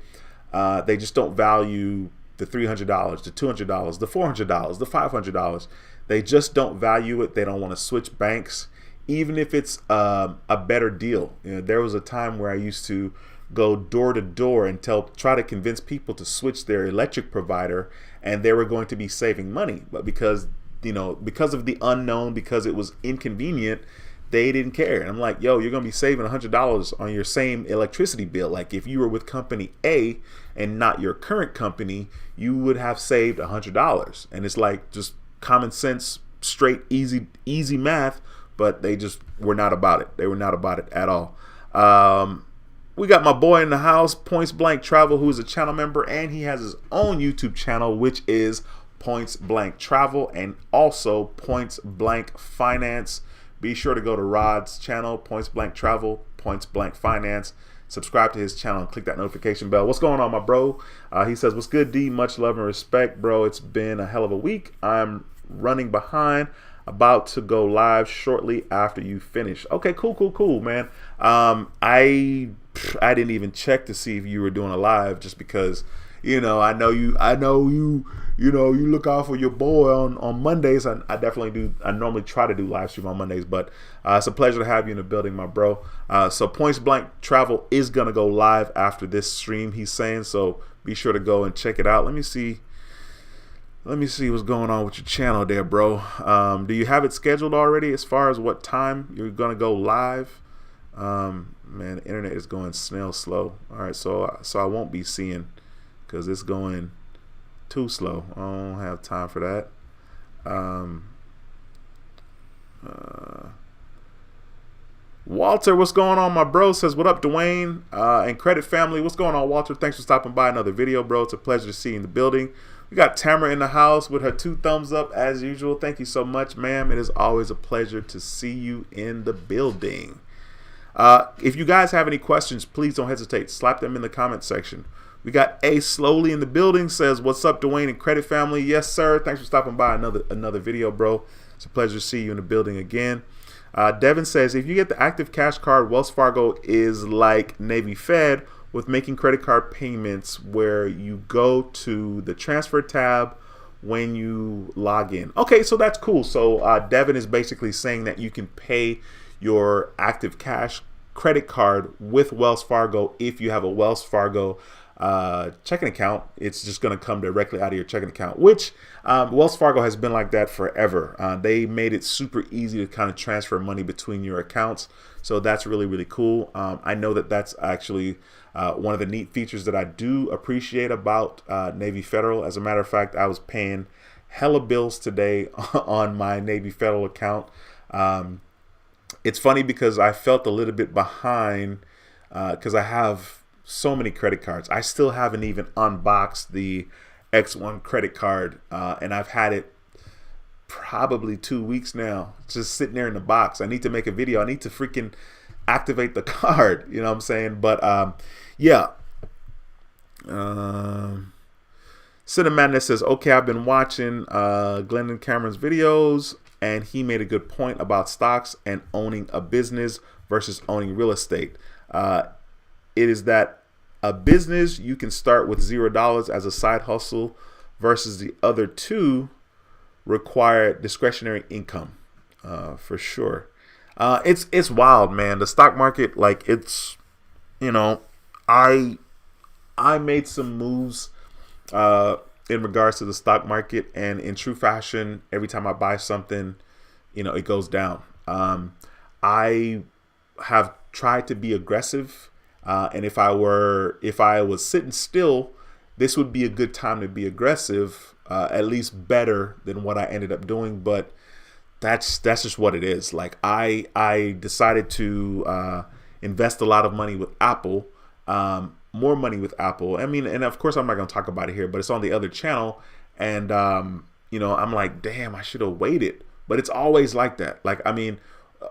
they just don't value the $300, the $200, the $400, the $500. They just don't value it. They don't want to switch banks, even if it's a better deal. There was a time where I used to go door to door and try to convince people to switch their electric provider, and they were going to be saving money. But because of the unknown, because it was inconvenient, they didn't care. And I'm like, yo, you're going to be saving $100 on your same electricity bill. Like if you were with company A and not your current company, you would have saved $100. And it's like just common sense, straight easy math, but they just were not about it. They were not about it at all. We got my boy in the house, Points Blank Travel, who is a channel member, and he has his own YouTube channel, which is Points Blank Travel and also Points Blank Finance. Be sure to go to Rod's channel, Points Blank Travel, Points Blank Finance. Subscribe to his channel and click that notification bell. What's going on, my bro? He says, what's good, D? Much love and respect, bro. It's been a hell of a week. I'm running behind. About to go live shortly after you finish. Okay, cool, man. I didn't even check to see if you were doing a live, just because, you know, I know you look out for your boy on Mondays. I definitely do. I normally try to do live stream on Mondays, but it's a pleasure to have you in the building, my bro. So Points Blank Travel is gonna go live after this stream, he's saying. So be sure to go and check it out. Let me see what's going on with your channel there, bro. Do you have it scheduled already as far as what time you're gonna go live? Man, the internet is going snail slow. All right, so I won't be seeing, because it's going too slow. I don't have time for that. Walter, what's going on, my bro? Says, what up, Dwayne? And Credit Family, what's going on, Walter? Thanks for stopping by another video, bro. It's a pleasure to see you in the building. We got Tamara in the house with her 2 thumbs up as usual. Thank you so much, ma'am. It is always a pleasure to see you in the building. If you guys have any questions, please don't hesitate. Slap them in the comment section. We got A Slowly in the building. Says, what's up, Dwayne and Credit Family? Yes, sir. Thanks for stopping by another video, bro. It's a pleasure to see you in the building again. Devin says, if you get the active cash card, Wells Fargo is like Navy Fed with making credit card payments, where you go to the transfer tab when you log in. Okay, so that's cool. So Devin is basically saying that you can pay your active cash credit card with Wells Fargo if you have a Wells Fargo checking account. It's just going to come directly out of your checking account, which Wells Fargo has been like that forever. They made it super easy to kind of transfer money between your accounts. So that's really cool. I know that that's actually one of the neat features that I do appreciate about Navy Federal. As a matter of fact, I was paying hella bills today on my Navy Federal account. It's funny because I felt a little bit behind because I have so many credit cards. I still haven't even unboxed the X1 credit card, and I've had it probably 2 weeks now, just sitting there in the box. I need to make a video. I need to freaking activate the card, you know what I'm saying? But yeah. Cinnamon says, okay, I've been watching Glenn Cameron's videos, and he made a good point about stocks and owning a business versus owning real estate. It is that a business you can start with $0 as a side hustle, versus the other two require discretionary income, for sure. It's wild, man. The stock market, like, it's, you know, I made some moves in regards to the stock market, and in true fashion, every time I buy something, you know, it goes down. I have tried to be aggressive, and if I was sitting still, this would be a good time to be aggressive, at least better than what I ended up doing. But that's just what it is. Like, I decided to invest a lot of money with Apple, more money with Apple. I mean, and of course I'm not going to talk about it here, but it's on the other channel. And, you know, I'm like, damn, I should have waited. But it's always like that. Like, I mean,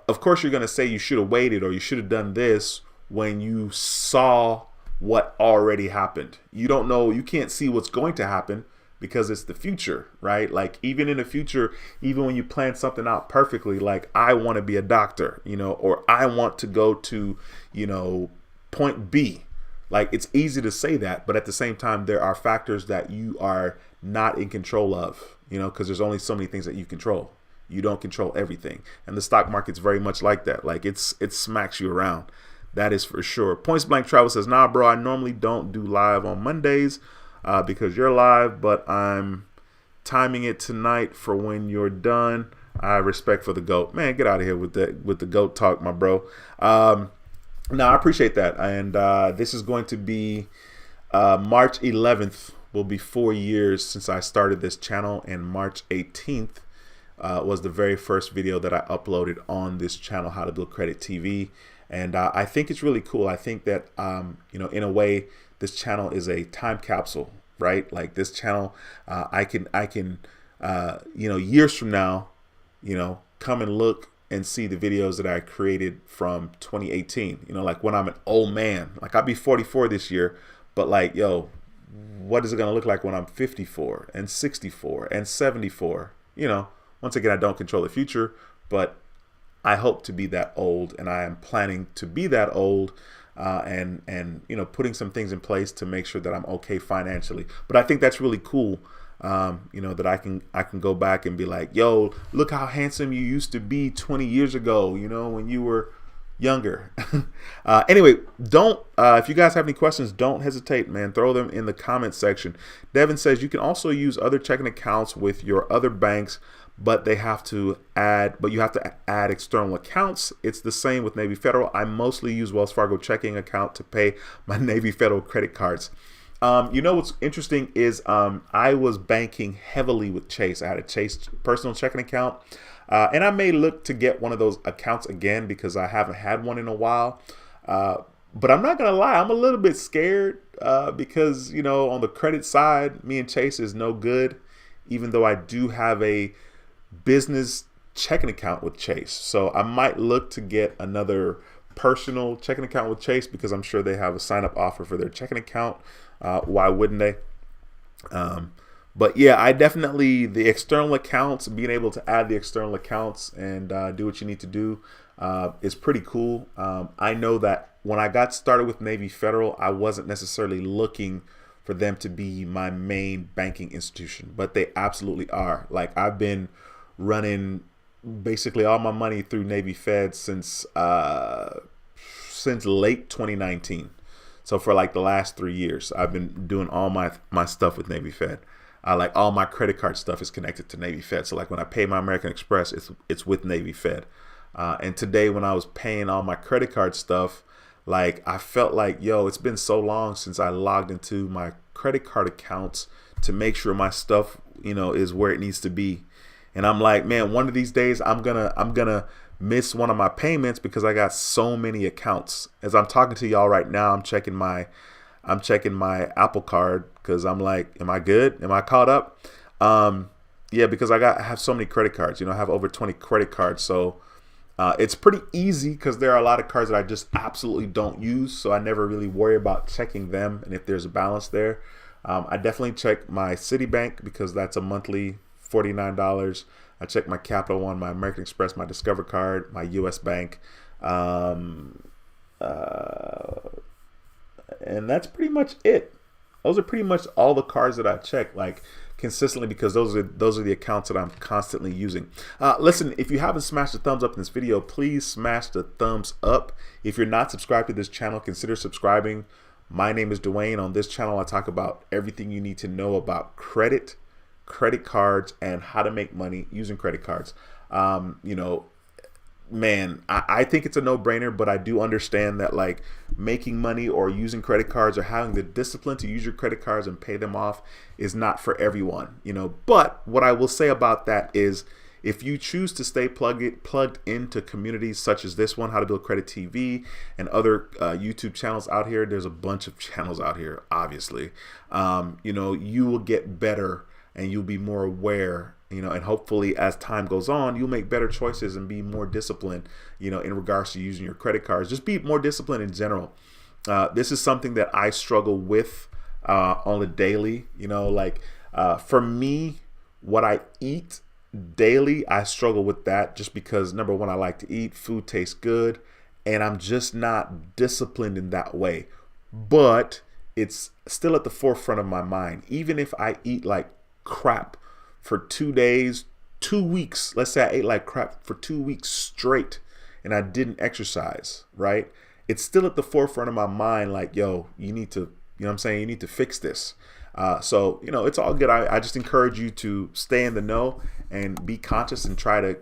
of course you're going to say you should have waited or you should have done this when you saw what already happened. You don't know, you can't see what's going to happen because it's the future, right? Like, even in the future, even when you plan something out perfectly, like, I want to be a doctor, you know, or I want to go to, you know, point B. Like, it's easy to say that, but at the same time, there are factors that you are not in control of, you know, because there's only so many things that you control. You don't control everything. And the stock market's very much like that. Like, it smacks you around. That is for sure. Points Blank Travel says, nah, bro, I normally don't do live on Mondays because you're live, but I'm timing it tonight for when you're done. I respect for the GOAT. Man, get out of here with the GOAT talk, my bro. No, I appreciate that. And this is going to be March 11th will be 4 years since I started this channel, and March 18th was the very first video that I uploaded on this channel, How to Build Credit TV. And I think it's really cool. I think that, in a way, this channel is a time capsule, right? Like this channel, I can, years from now, come and look and see the videos that I created from 2018, like when I'm an old man, like I'll be 44 this year, but like, yo, what is it going to look like when I'm 54 and 64 and 74? Once again, I don't control the future, but I hope to be that old, and I am planning to be that old, and putting some things in place to make sure that I'm okay financially. But I think that's really cool. That I can go back and be like, yo, look how handsome you used to be 20 years ago, when you were younger. Anyway, if you guys have any questions, don't hesitate, man. Throw them in the comment section. Devin says you can also use other checking accounts with your other banks, but you have to add external accounts. It's the same with Navy Federal. I mostly use Wells Fargo checking account to pay my Navy Federal credit cards. What's interesting is I was banking heavily with Chase. I had a Chase personal checking account, and I may look to get one of those accounts again because I haven't had one in a while. But I'm not going to lie, I'm a little bit scared because, on the credit side, me and Chase is no good, even though I do have a business checking account with Chase. So I might look to get another personal checking account with Chase because I'm sure they have a sign-up offer for their checking account. Why wouldn't they? But yeah, I definitely, the external accounts, being able to add the external accounts and do what you need to do is pretty cool. I know that when I got started with Navy Federal, I wasn't necessarily looking for them to be my main banking institution, but they absolutely are. Like I've been running basically all my money through Navy Fed since late 2019. So for like the last 3 years, I've been doing all my stuff with Navy Fed. Like all my credit card stuff is connected to Navy Fed. So like when I pay my American Express, it's with Navy Fed. And today when I was paying all my credit card stuff, like I felt like, yo, it's been so long since I logged into my credit card accounts to make sure my stuff, is where it needs to be. And I'm like, man, one of these days I'm gonna miss one of my payments because I got so many accounts. As I'm talking to y'all right now, I'm checking my Apple Card because I'm like, am I good? Am I caught up? Yeah, because I have so many credit cards. I have over 20 credit cards, so it's pretty easy because there are a lot of cards that I just absolutely don't use, so I never really worry about checking them and if there's a balance there. I definitely check my Citibank because that's a monthly $49. I check my Capital One, my American Express, my Discover card, my US Bank, and that's pretty much it. Those are pretty much all the cards that I check like consistently because those are the accounts that I'm constantly using. Listen, if you haven't smashed the thumbs up in this video, please smash the thumbs up. If you're not subscribed to this channel, consider subscribing. My name is Dwayne. On this channel, I talk about everything you need to know about credit cards, and how to make money using credit cards. Man, I think it's a no-brainer, but I do understand that like making money or using credit cards or having the discipline to use your credit cards and pay them off is not for everyone, But what I will say about that is if you choose to stay plugged into communities such as this one, How to Build Credit TV, and other YouTube channels out here, there's a bunch of channels out here, obviously, you will get better and you'll be more aware, and hopefully as time goes on, you'll make better choices and be more disciplined, in regards to using your credit cards. Just be more disciplined in general. This is something that I struggle with on the daily, for me, what I eat daily, I struggle with that just because, number one, I like to eat, food tastes good, and I'm just not disciplined in that way. But it's still at the forefront of my mind. Even if I eat like crap for 2 days, 2 weeks, let's say I ate like crap for 2 weeks straight and I didn't exercise, right? It's still at the forefront of my mind, like, yo, you need to, you need to fix this. So, it's all good. I just encourage you to stay in the know and be conscious and try to,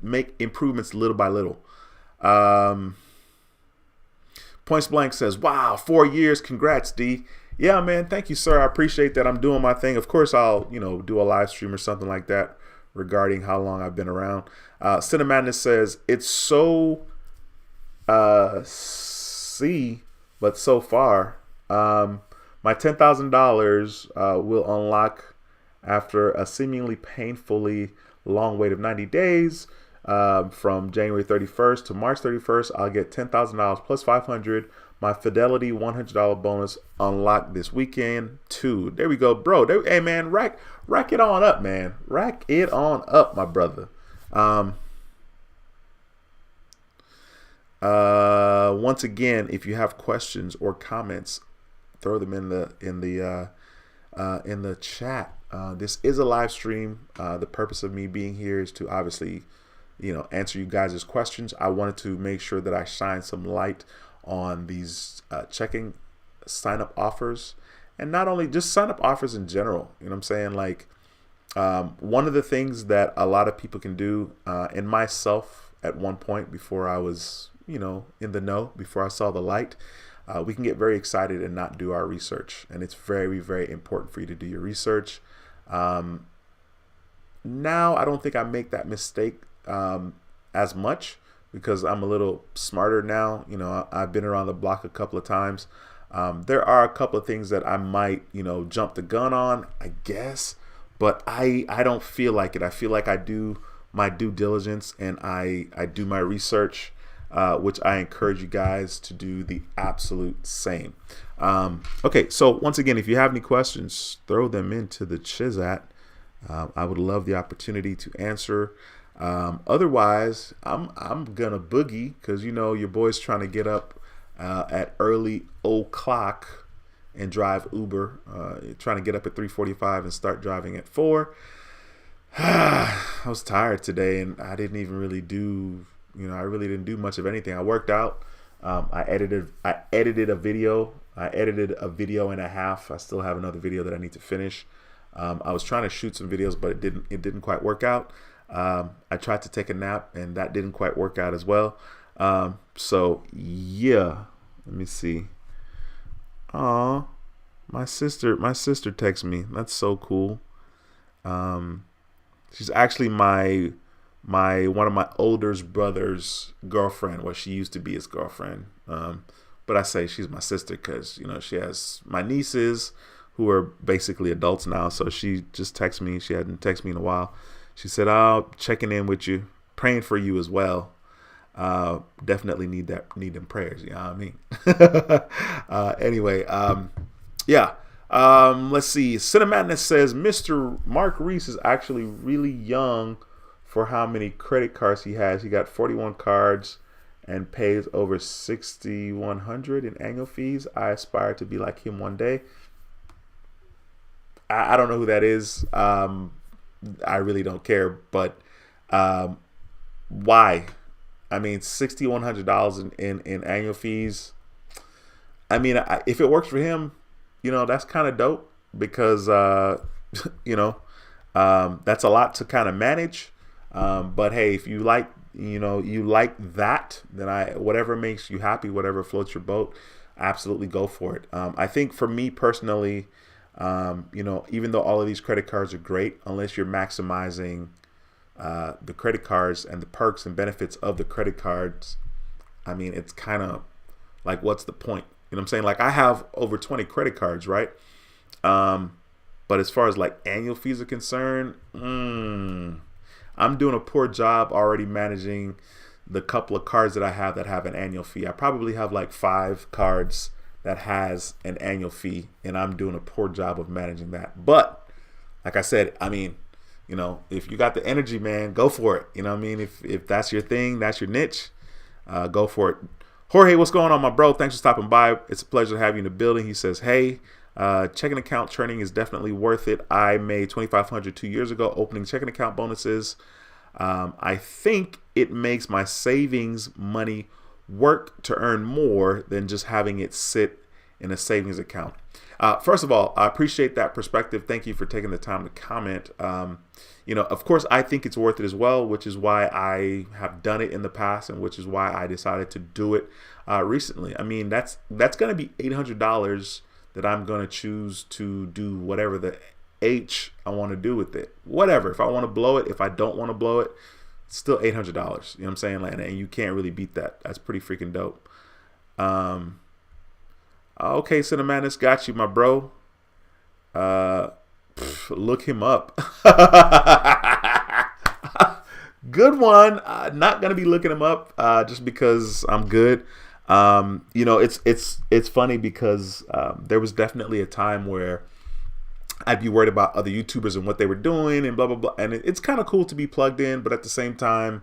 make improvements little by little. Points Blank says, wow, 4 years. Congrats, D. Yeah, man. Thank you, sir. I appreciate that. I'm doing my thing. Of course, I'll, do a live stream or something like that regarding how long I've been around. Cinemadness says it's so C, but so far. My $10,000 will unlock after a seemingly painfully long wait of 90 days. From January 31st to March 31st, I'll get $10,000 plus $500. My Fidelity $100 bonus unlocked this weekend too. There we go, bro. Hey man, rack it on up, man. Rack it on up, my brother. Once again, if you have questions or comments, throw them in the chat. This is a live stream. The purpose of me being here is to obviously, answer you guys' questions. I wanted to make sure that I shine some light on these checking sign up offers, and not only just sign up offers in general. You know what I'm saying? Like, one of the things that a lot of people can do, and myself at one point before I was, in the know, before I saw the light, we can get very excited and not do our research. And it's very, very important for you to do your research. Now, I don't think I make that mistake as much because I'm a little smarter now. I've been around the block a couple of times. There are a couple of things that I might, jump the gun on, I guess, but I don't feel like it. I feel like I do my due diligence and I do my research, which I encourage you guys to do the absolute same. Okay, so once again, if you have any questions, throw them into the Chizat. I would love the opportunity to answer. Otherwise, I'm gonna boogie because your boy's trying to get up at early o'clock and drive Uber. Trying to get up at 3:45 and start driving at 4. I was tired today and I didn't even really do. I really didn't do much of anything. I worked out. I edited a video. I edited a video and a half. I still have another video that I need to finish. I was trying to shoot some videos, but it didn't quite work out. I tried to take a nap and that didn't quite work out as well. So yeah, let me see. Aw, my sister texted me. That's so cool. She's actually one of my older brother's girlfriend. Well, she used to be his girlfriend. But I say she's my sister because, she has my nieces who are basically adults now. So she just texted me. She hadn't texted me in a while. She said, "Oh, checking in with you, praying for you as well. Definitely need them prayers." You know what I mean? Anyway, yeah. Let's see. Cinemadness says Mr. Mark Reese is actually really young for how many credit cards he has. He got 41 cards and pays over $6,100 in annual fees. I aspire to be like him one day. I don't know who that is. I really don't care, but why? I mean, $6,100 in annual fees. I mean, if it works for him, that's kind of dope because that's a lot to kind of manage. But hey, if you like, you like that, then whatever makes you happy, whatever floats your boat, absolutely go for it. I think for me personally, even though all of these credit cards are great, unless you're maximizing the credit cards and the perks and benefits of the credit cards, I mean, it's kind of like, what's the point? You know what I'm saying? Like, I have over 20 credit cards, right? But as far as like annual fees are concerned, I'm doing a poor job already managing the couple of cards that I have that have an annual fee. I probably have like 5 cards that has an annual fee, and I'm doing a poor job of managing that. But like I said, I mean, if you got the energy, man, go for it. You know what I mean? If that's your thing, that's your niche, go for it. Jorge, what's going on, my bro? Thanks for stopping by. It's a pleasure to have you in the building. He says, hey, checking account training is definitely worth it. I made $2,500 2 years ago opening checking account bonuses. I think it makes my savings money work to earn more than just having it sit in a savings account. First of all, I appreciate that perspective. Thank you for taking the time to comment. Of course, I think it's worth it as well, which is why I have done it in the past and which is why I decided to do it recently. I mean, that's going to be $800 that I'm going to choose to do whatever the H I want to do with it. Whatever. If I want to blow it, if I don't want to blow it, it's still $800. You know what I'm saying? Like, and you can't really beat that. That's pretty freaking dope. Okay, Cinemanus, got you, my bro. Look him up. Good one. Not gonna be looking him up just because I'm good. It's funny because there was definitely a time where I'd be worried about other YouTubers and what they were doing and blah blah blah. And it's kind of cool to be plugged in, but at the same time,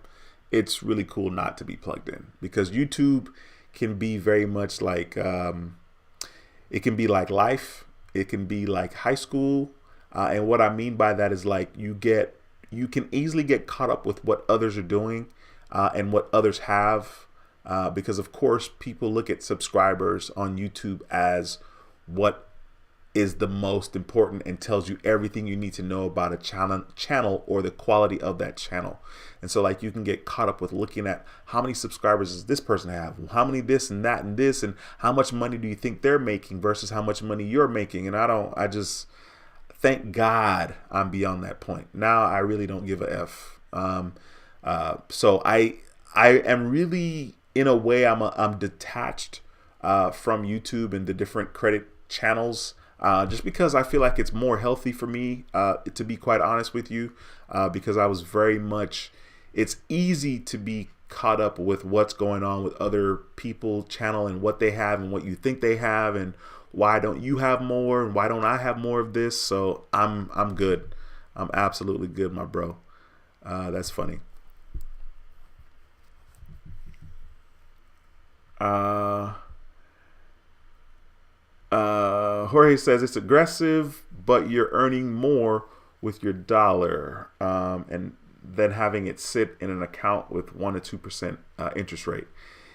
it's really cool not to be plugged in, because YouTube can be very much like it can be like life. It can be like high school, and what I mean by that is like you can easily get caught up with what others are doing and what others have, because of course people look at subscribers on YouTube as what is the most important and tells you everything you need to know about a channel or the quality of that channel. And so like you can get caught up with looking at how many subscribers does this person have, how many this and that and this, and how much money do you think they're making versus how much money you're making. And I just thank God I'm beyond that point. Now I really don't give a F. So I am really, in a way, I'm detached from YouTube and the different credit channels, just because I feel like it's more healthy for me, to be quite honest with you, because I was very much, it's easy to be caught up with what's going on with other people's channel and what they have and what you think they have and why don't you have more and why don't I have more of this. So I'm good. I'm absolutely good, my bro. That's funny. Jorge says it's aggressive, but you're earning more with your dollar, and then having it sit in an account with 1 to 2% interest rate.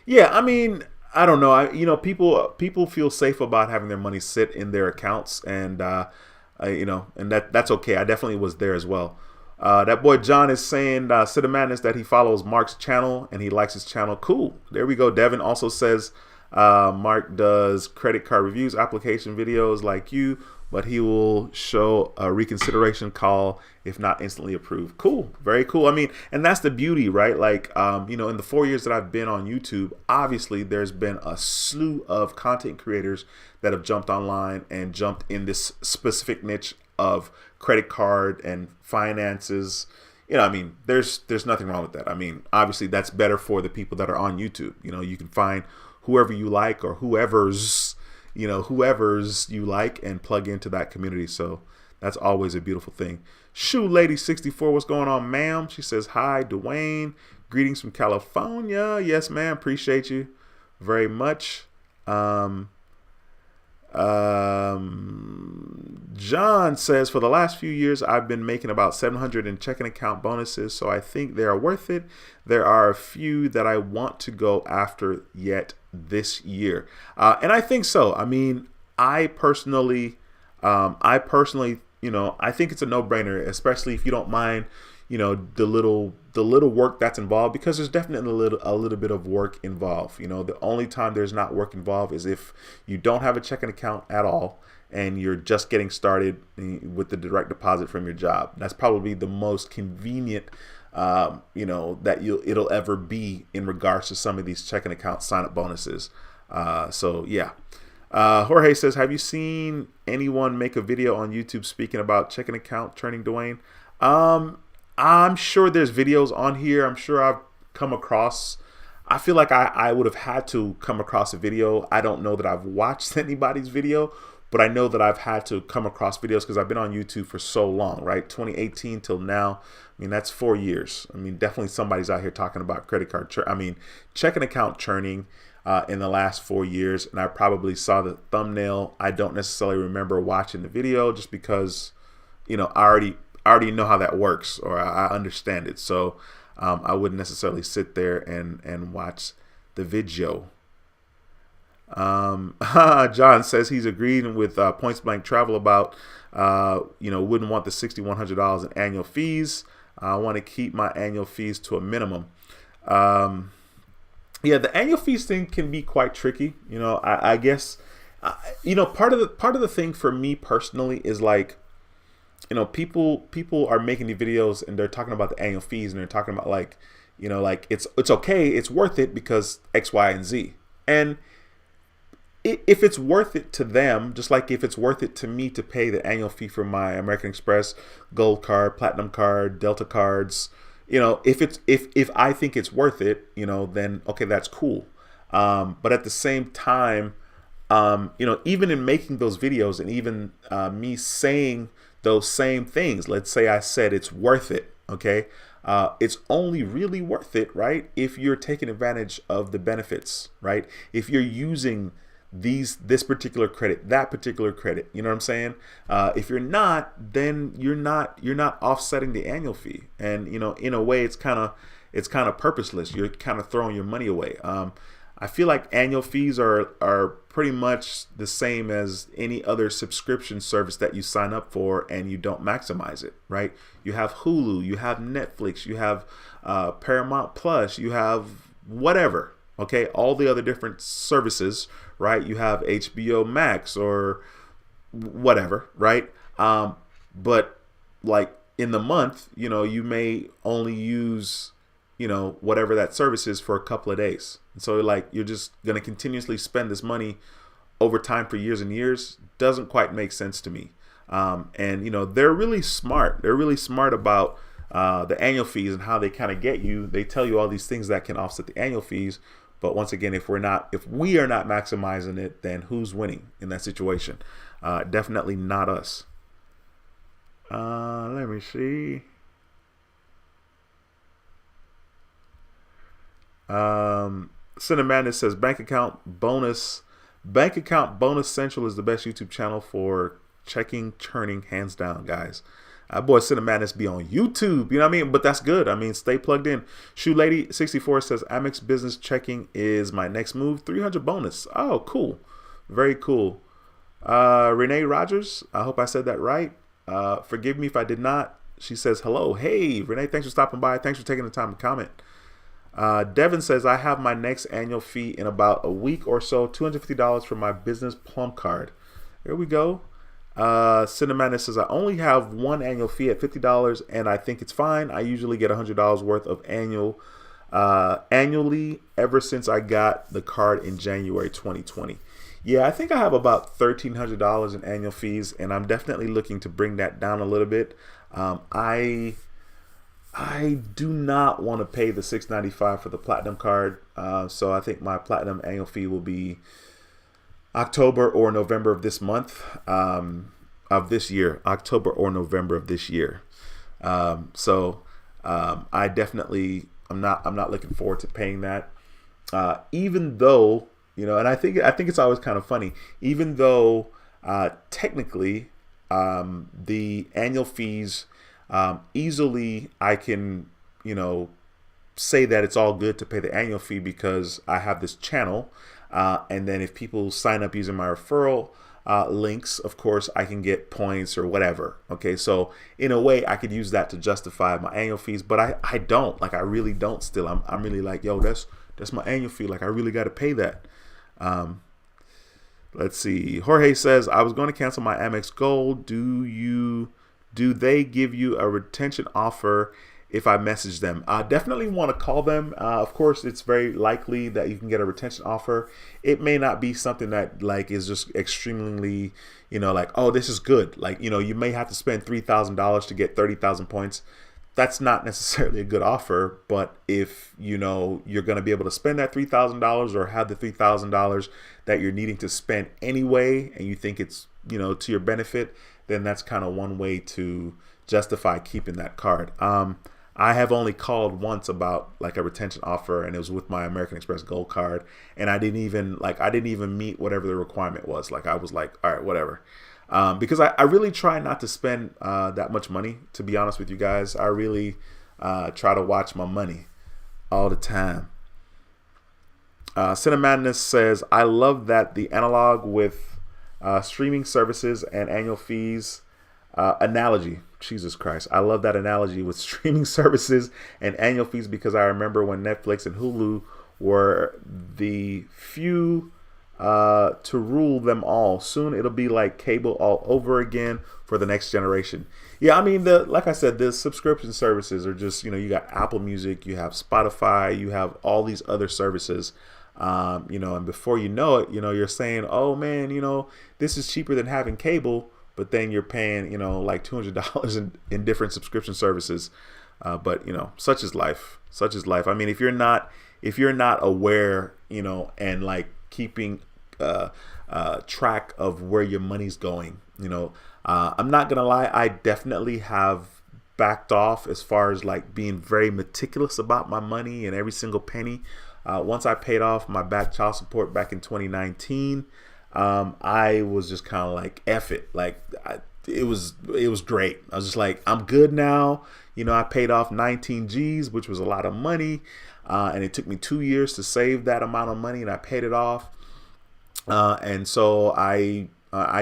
Yeah, I mean, I don't know. People feel safe about having their money sit in their accounts, and and that's okay. I definitely was there as well. That boy John is saying, Sid of Madness, that he follows Mark's channel and he likes his channel. Cool. There we go. Devin also says Mark does credit card reviews, application videos like you, but he will show a reconsideration call if not instantly approved. Cool. Very cool. I mean, and that's the beauty, right? Like, in the 4 years that I've been on YouTube, obviously there's been a slew of content creators that have jumped online and jumped in this specific niche of credit card and finances. I mean, there's nothing wrong with that. I mean, obviously that's better for the people that are on YouTube. You can find whoever you like or whoever's you like and plug into that community. So that's always a beautiful thing. Shoe Lady 64, what's going on, ma'am? She says, hi, Dwayne. Greetings from California. Yes, ma'am. Appreciate you very much. John says, for the last few years, I've been making about 700 in checking account bonuses, so I think they are worth it. There are a few that I want to go after yet this year. And I think so. I mean, I personally, I think it's a no-brainer, especially if you don't mind, the little work that's involved, because there's definitely a little bit of work involved. The only time there's not work involved is if you don't have a checking account at all and you're just getting started with the direct deposit from your job. That's probably the most convenient, that it'll ever be in regards to some of these checking account sign-up bonuses. So yeah. Jorge says, have you seen anyone make a video on YouTube speaking about checking account turning, Dwayne? I'm sure there's videos on here. I'm sure I've come across, I feel like I would have had to come across a video. I don't know that I've watched anybody's video, but I know that I've had to come across videos because I've been on YouTube for so long, right? 2018 till now. I mean, that's 4 years. I mean, definitely somebody's out here talking about credit card, checking account churning in the last 4 years. And I probably saw the thumbnail. I don't necessarily remember watching the video just because, I already know how that works, or I understand it. So I wouldn't necessarily sit there and watch the video. John says he's agreed with Points Blank Travel about, wouldn't want the $6,100 in annual fees. I want to keep my annual fees to a minimum. Yeah, the annual fees thing can be quite tricky. I guess, part of the thing for me personally is like, people are making these videos and they're talking about the annual fees, and they're talking about like, like it's okay, it's worth it because X, Y, and Z. And if it's worth it to them, just like if it's worth it to me to pay the annual fee for my American Express Gold card, Platinum card, Delta cards, if I think it's worth it, then okay, that's cool. But at the same time, even in making those videos, and even me saying those same things, let's say I said it's worth it, okay? It's only really worth it, right, if you're taking advantage of the benefits, right? If you're using this particular credit, that particular credit, you know what I'm saying? If you're not, then you're not offsetting the annual fee, and in a way, it's kind of purposeless. You're kind of throwing your money away. I feel like annual fees are pretty much the same as any other subscription service that you sign up for and you don't maximize it, right? You have Hulu, you have Netflix, you have Paramount Plus, you have whatever, okay? All the other different services, right? You have HBO Max or whatever, right? But like in the month, you may only use whatever that service is for a couple of days. And so like, you're just going to continuously spend this money over time for years and years. Doesn't quite make sense to me. And they're really smart. They're really smart about the annual fees and how they kind of get you. They tell you all these things that can offset the annual fees. But once again, if we are not maximizing it, then who's winning in that situation? Definitely not us. Let me see. Cinemadness says bank account bonus central is the best YouTube channel for checking churning, hands down, guys. Boy, Cinemadness be on YouTube, you know what I mean? But that's good. I mean, stay plugged in. Shoe Lady 64 says Amex business checking is my next move. 300 bonus. Oh, cool. Very cool. Renee Rogers, I hope I said that right. Forgive me if I did not. She says hello. Hey, Renee, thanks for stopping by. Thanks for taking the time to comment. Devin says, I have my next annual fee in about a week or so, $250 for my business plum card. There we go. Cinnamon says, I only have one annual fee at $50 and I think it's fine. I usually get $100 worth of annually ever since I got the card in January 2020. Yeah, I think I have about $1,300 in annual fees, and I'm definitely looking to bring that down a little bit. I do not want to pay the $695 for the platinum card, so I think my platinum annual fee will be October or November of this month, of this year, October or November of this year. I definitely I'm not looking forward to paying that, even though and I think it's always kind of funny, even though technically the annual fees. Easily I can, say that it's all good to pay the annual fee because I have this channel. And then if people sign up using my referral links, of course, I can get points or whatever. Okay, so in a way, I could use that to justify my annual fees, but I don't. Like, I really don't still. I'm really like, yo, that's my annual fee. Like, I really got to pay that. Let's see. Jorge says, I was going to cancel my Amex Gold. Do they give you a retention offer if I message them? I definitely want to call them. Of course, it's very likely that you can get a retention offer. It may not be something that like is just extremely, like, oh, this is good. Like, you may have to spend $3,000 to get 30,000 points. That's not necessarily a good offer. But if, you're going to be able to spend that $3,000 or have the $3,000 that you're needing to spend anyway, and you think it's, to your benefit, then that's kind of one way to justify keeping that card. I have only called once about like a retention offer, and it was with my American Express Gold card, and I didn't even meet whatever the requirement was. Like, I was like, all right, whatever. Because I really try not to spend that much money, to be honest with you guys. I really try to watch my money all the time. Cinemadness says, I love that the analog with streaming services and annual fees analogy. Jesus Christ. I love that analogy with streaming services and annual fees, because I remember when Netflix and Hulu were the few to rule them all. Soon it'll be like cable all over again for the next generation. Yeah, I mean, like I said, the subscription services are just, you got Apple Music, you have Spotify, you have all these other services. And before you know it, you're saying, oh man, this is cheaper than having cable, but then you're paying, like $200 in different subscription services. But such is life. Such is life. I mean, if you're not aware, and like keeping track of where your money's going, I'm not gonna lie, I definitely have backed off as far as like being very meticulous about my money and every single penny. Once I paid off my back child support back in 2019, I was just kind of like, F it. Like, it was great. I was just like, I'm good now. I paid off 19 G's, which was a lot of money. And it took me 2 years to save that amount of money, and I paid it off. And so I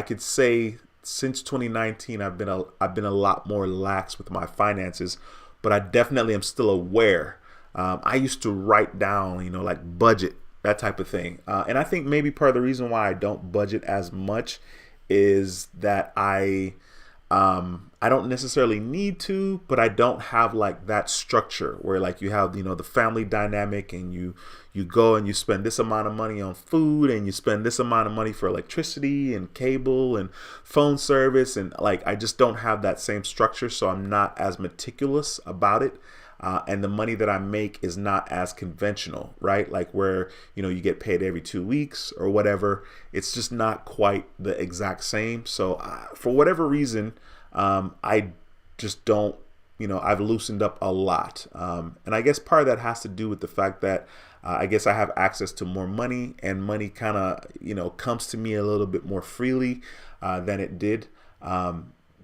could say since 2019, I've been a lot more lax with my finances, but I definitely am still aware. I used to write down, like budget, that type of thing. And I think maybe part of the reason why I don't budget as much is that I don't necessarily need to, but I don't have like that structure where like you have, the family dynamic, and you go and you spend this amount of money on food, and you spend this amount of money for electricity and cable and phone service. And like, I just don't have that same structure. So I'm not as meticulous about it. And the money that I make is not as conventional, right? Like where, you get paid every 2 weeks or whatever. It's just not quite the exact same. So for whatever reason, I just don't, I've loosened up a lot. And I guess part of that has to do with the fact that I guess I have access to more money, and money kind of, comes to me a little bit more freely than it did.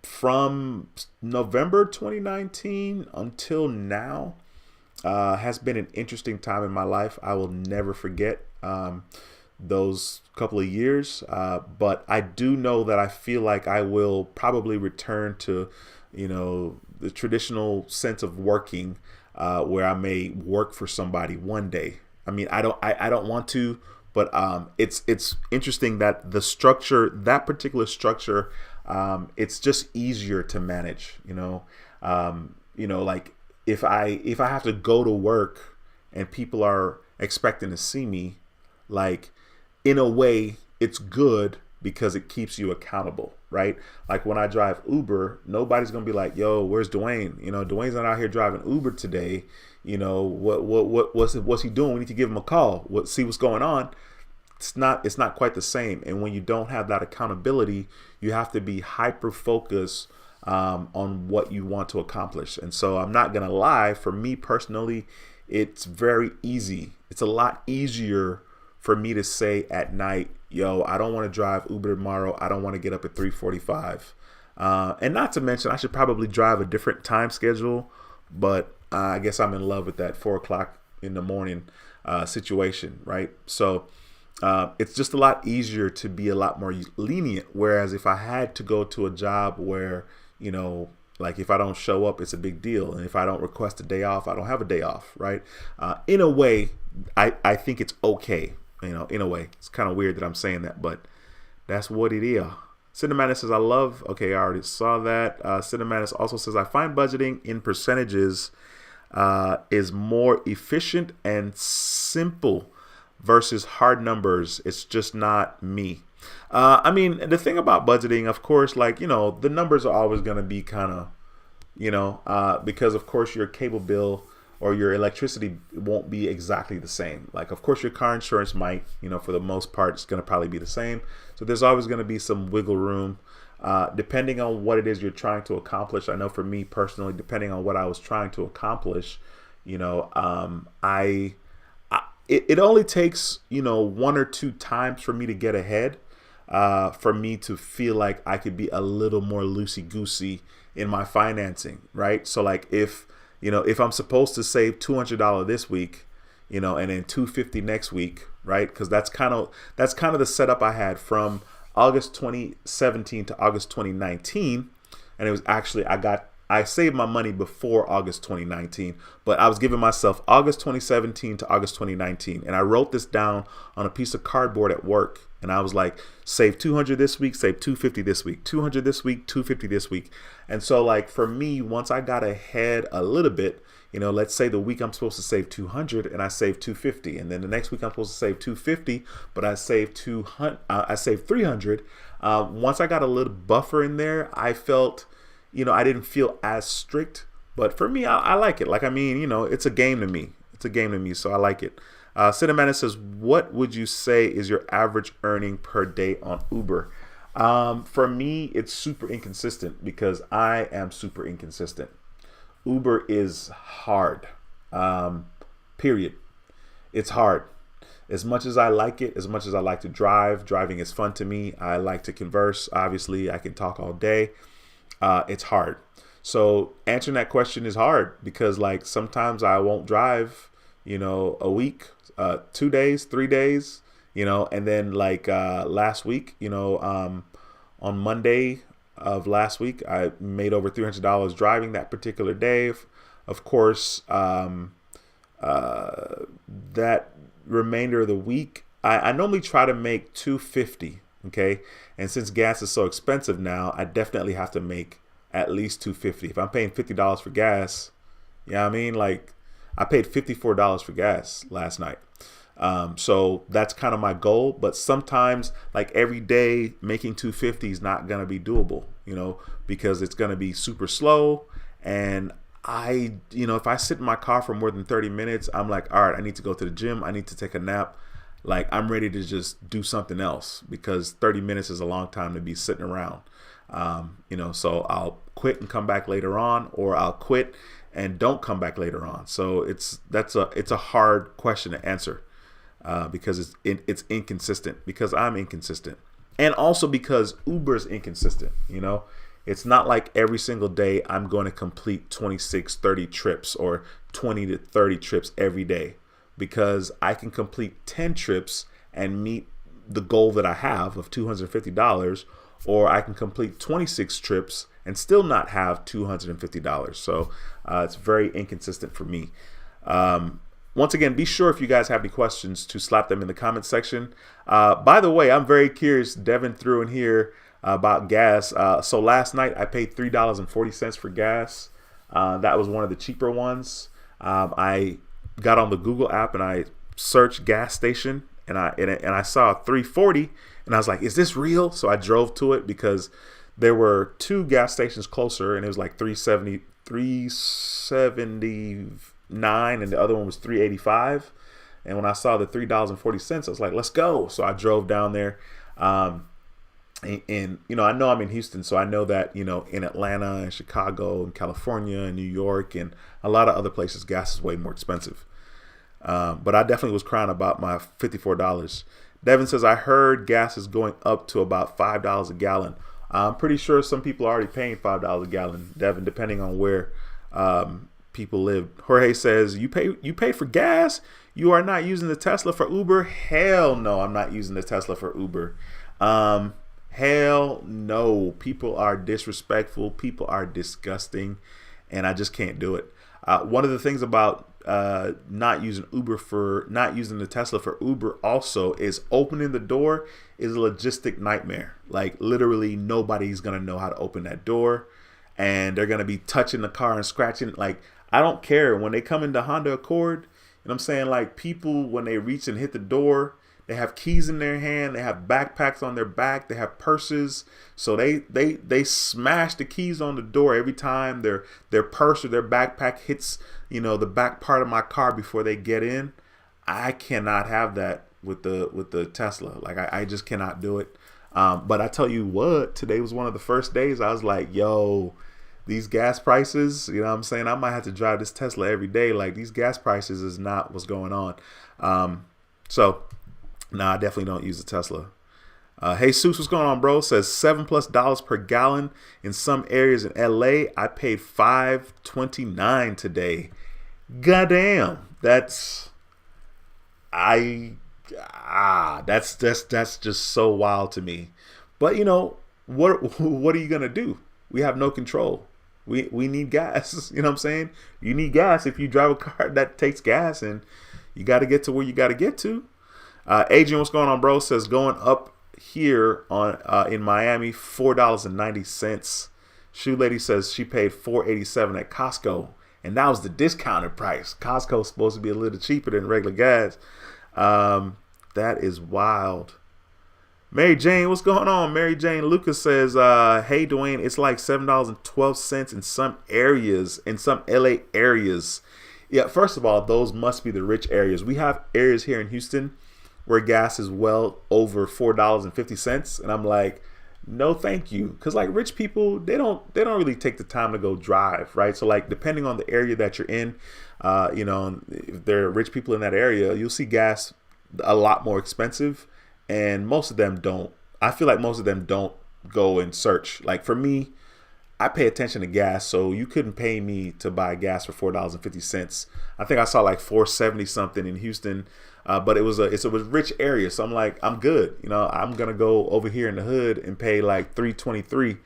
From November 2019 until now has been an interesting time in my life. I will never forget those couple of years, but I do know that I feel like I will probably return to, the traditional sense of working, where I may work for somebody one day. I mean, I don't want to, but it's interesting that the structure, that particular structure, it's just easier to manage, like if I have to go to work and people are expecting to see me, like in a way it's good because it keeps you accountable, right? Like when I drive Uber, nobody's going to be like, yo, where's Dwayne? Dwayne's not out here driving Uber today. What's he doing? We need to give him a call. See what's going on. It's not quite the same. And when you don't have that accountability, you have to be hyper focused on what you want to accomplish. And so I'm not going to lie, for me personally, it's very easy. It's a lot easier for me to say at night, yo, I don't want to drive Uber tomorrow. I don't want to get up at 3:45. And not to mention, I should probably drive a different time schedule, but I guess I'm in love with that 4 o'clock in the morning situation, right? So it's just a lot easier to be a lot more lenient. Whereas if I had to go to a job where, like if I don't show up, it's a big deal. And if I don't request a day off, I don't have a day off, right? In a way, I think it's okay. In a way, it's kind of weird that I'm saying that, but that's what it is. Cinematic says, okay, I already saw that. Cinematic also says, I find budgeting in percentages is more efficient and simple versus hard numbers. It's just not me. I mean, the thing about budgeting, of course, like, the numbers are always going to be kind of, because of course your cable bill or your electricity won't be exactly the same. Like, of course, your car insurance might, for the most part, it's going to probably be the same. So there's always going to be some wiggle room, depending on what it is you're trying to accomplish. I know for me personally, depending on what I was trying to accomplish, it only takes, 1 or 2 times for me to get ahead, for me to feel like I could be a little more loosey-goosey in my financing, right? So like if I'm supposed to save $200 this week, and then $250 next week, right? Because that's kind of the setup I had from August 2017 to August 2019, and it was actually I got I saved my money before August 2019, but I was giving myself August 2017 to August 2019. And I wrote this down on a piece of cardboard at work. And I was like, save 200 this week, save 250 this week, 200 this week, 250 this week. And so like for me, once I got ahead a little bit, let's say the week I'm supposed to save 200 and I saved 250. And then the next week I'm supposed to save 250, but I saved 200, I saved 300. Once I got a little buffer in there, I felt, I didn't feel as strict, but for me, I like it. Like, it's a game to me. It's a game to me, so I like it. Cinnamon says, what would you say is your average earning per day on Uber? For me, it's super inconsistent because I am super inconsistent. Uber is hard, period. It's hard. As much as I like it, as much as I like to drive, driving is fun to me. I like to converse. Obviously, I can talk all day. It's hard. So answering that question is hard because like sometimes I won't drive, a week, 2 days, 3 days, and then like last week, on Monday of last week, I made over $300 driving that particular day. Of course, that remainder of the week, I normally try to make $250. Okay. And since gas is so expensive now, I definitely have to make at least $250. If I'm paying $50 for gas, like I paid $54 for gas last night. So that's kind of my goal. But sometimes like every day making $250 is not going to be doable, because it's going to be super slow. And if I sit in my car for more than 30 minutes, I'm like, all right, I need to go to the gym. I need to take a nap. Like I'm ready to just do something else because 30 minutes is a long time to be sitting around. So I'll quit and come back later on, or I'll quit and don't come back later on. So it's a hard question to answer because it's inconsistent because I'm inconsistent, and also because Uber's inconsistent. It's not like every single day I'm going to complete 26, 30 trips or 20 to 30 trips every day. Because I can complete 10 trips and meet the goal that I have of $250, or I can complete 26 trips and still not have $250. So it's very inconsistent for me. Once again, be sure if you guys have any questions to slap them in the comment section. By the way, I'm very curious. Devin threw in here about gas. So last night I paid $3.40 for gas. That was one of the cheaper ones. I got on the Google app and I searched gas station and I saw $3.40 and I was like, is this real? So I drove to it because there were two gas stations closer and it was like $3.79 and the other one was $3.85. And when I saw the $3.40, I was like, let's go. So I drove down there. And I know I'm in Houston, so I know that, in Atlanta and Chicago and California and New York and a lot of other places, gas is way more expensive. But I definitely was crying about my $54. Devin says, I heard gas is going up to about $5 a gallon. I'm pretty sure some people are already paying $5 a gallon, Devin, depending on where people live. Jorge says, you pay for gas? You are not using the Tesla for Uber? Hell no, I'm not using the Tesla for Uber. Hell no. People are disrespectful. People are disgusting. And I just can't do it. One of the things about not using the Tesla for Uber also is opening the door is a logistic nightmare. Like literally nobody's going to know how to open that door. And they're going to be touching the car and scratching. Like, I don't care. When they come into Honda Accord, you know what I'm saying? Like people, when they reach and hit the door, they have keys in their hand. They have backpacks on their back. They have purses. So they smash the keys on the door every time their purse or their backpack hits, the back part of my car before they get in. I cannot have that with the Tesla. Like I just cannot do it. But I tell you what, today was one of the first days I was like, yo, these gas prices, you know what I'm saying? I might have to drive this Tesla every day. Like these gas prices is not what's going on. So no, I definitely don't use a Tesla. Hey, Seuss, what's going on, bro? Says $7+ per gallon in some areas in LA. I paid $5.29 today. Goddamn, that's just so wild to me. But what are you gonna do? We have no control. We need gas. You know what I'm saying? You need gas if you drive a car that takes gas, and you got to get to where you got to get to. Adrian, what's going on, bro? Says going up here on in Miami, $4.90. Shoe lady says she paid $4.87 at Costco, and that was the discounted price. Costco's supposed to be a little cheaper than regular gas. That is wild. Mary Jane, what's going on? Mary Jane Lucas says, hey, Dwayne, it's like $7.12 in some areas, in some LA areas. Yeah, first of all, those must be the rich areas. We have areas here in Houston where gas is well over $4.50. And I'm like, no, thank you. Because like rich people, they don't really take the time to go drive, right? So like depending on the area that you're in, if there are rich people in that area, you'll see gas a lot more expensive. And most of them don't. I feel like most of them don't go and search. Like for me, I pay attention to gas, so you couldn't pay me to buy gas for $4.50. I think I saw like $4.70 something in Houston, but it was a rich area, so I'm like, I'm good. I'm gonna go over here in the hood and pay like $3.23.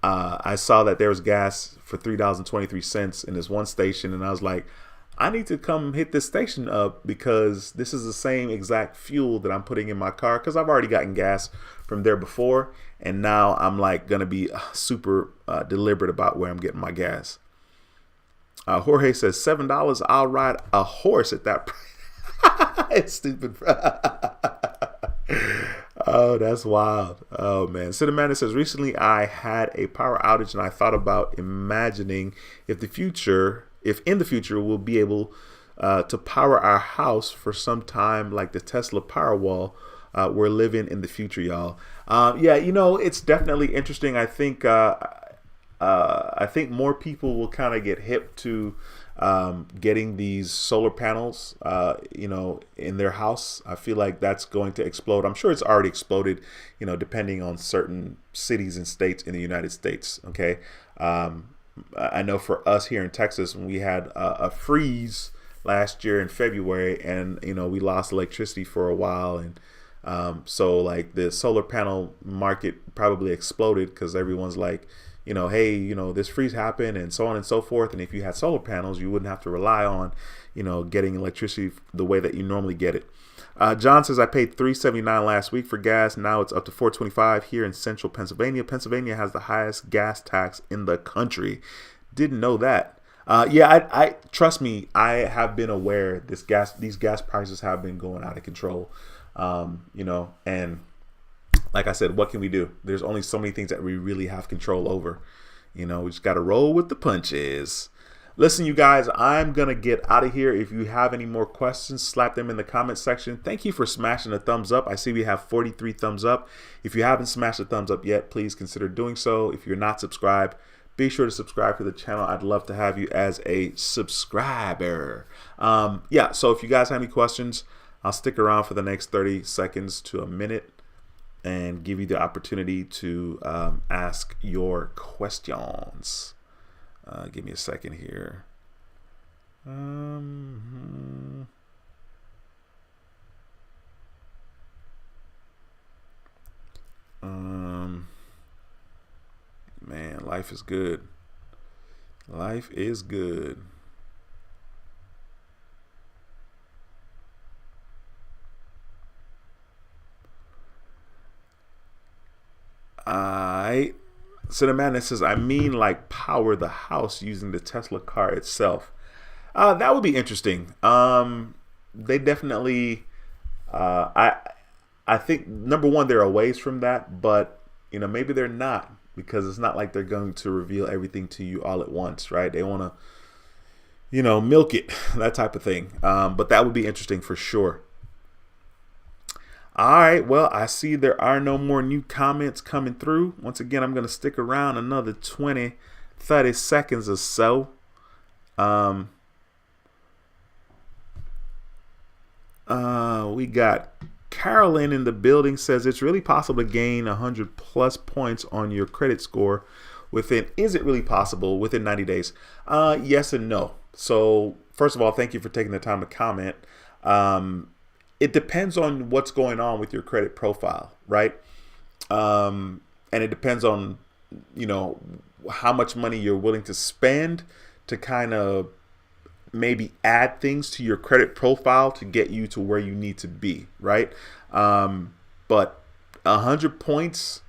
I saw that there was gas for $3.23 in this one station, and I was like, I need to come hit this station up because this is the same exact fuel that I'm putting in my car, because I've already gotten gas from there before, and now I'm like gonna be super deliberate about where I'm getting my gas. Jorge says $7. I'll ride a horse at that price. It's stupid, bro. Oh, that's wild. Oh man. Cinnamon says recently I had a power outage and I thought about imagining if in the future we'll be able to power our house for some time, like the Tesla Powerwall we're living in the future, y'all. It's definitely interesting. I think more people will kind of get hip to getting these solar panels, in their house. I feel like that's going to explode. I'm sure it's already exploded, depending on certain cities and states in the United States. Okay. I know for us here in Texas, when we had a freeze last year in February, and we lost electricity for a while, and so like the solar panel market probably exploded because everyone's like, hey, this freeze happened and so on and so forth. And if you had solar panels, you wouldn't have to rely on, getting electricity the way that you normally get it. John says I paid $3.79 last week for gas. Now it's up to $4.25 here in central Pennsylvania. Pennsylvania has the highest gas tax in the country. Didn't know that. I trust me, I have been aware these gas prices have been going out of control. And like I said, what can we do? There's only so many things that we really have control over. We just got to roll with the punches. Listen, you guys, I'm going to get out of here. If you have any more questions, slap them in the comment section. Thank you for smashing a thumbs up. I see we have 43 thumbs up. If you haven't smashed a thumbs up yet, please consider doing so. If you're not subscribed, be sure to subscribe to the channel. I'd love to have you as a subscriber. So if you guys have any questions, I'll stick around for the next 30 seconds to a minute and give you the opportunity to ask your questions. Give me a second here. Man, life is good. Life is good. Cinnamon says, I mean like power the house using the Tesla car itself. That would be interesting. They definitely, I think, number one, there are ways from that, but maybe they're not, because it's not like they're going to reveal everything to you all at once, right? They want to, milk it, that type of thing. But that would be interesting for sure. All right, well, I see there are no more new comments coming through. Once again, I'm going to stick around another 20, 30 seconds or so. We got Carolyn in the building, says it's really possible to gain 100 plus points on your credit score is it really possible within 90 days? Yes and no. So first of all, thank you for taking the time to comment. It depends on what's going on with your credit profile, right? And it depends on, how much money you're willing to spend to kind of maybe add things to your credit profile to get you to where you need to be, right? But 100 points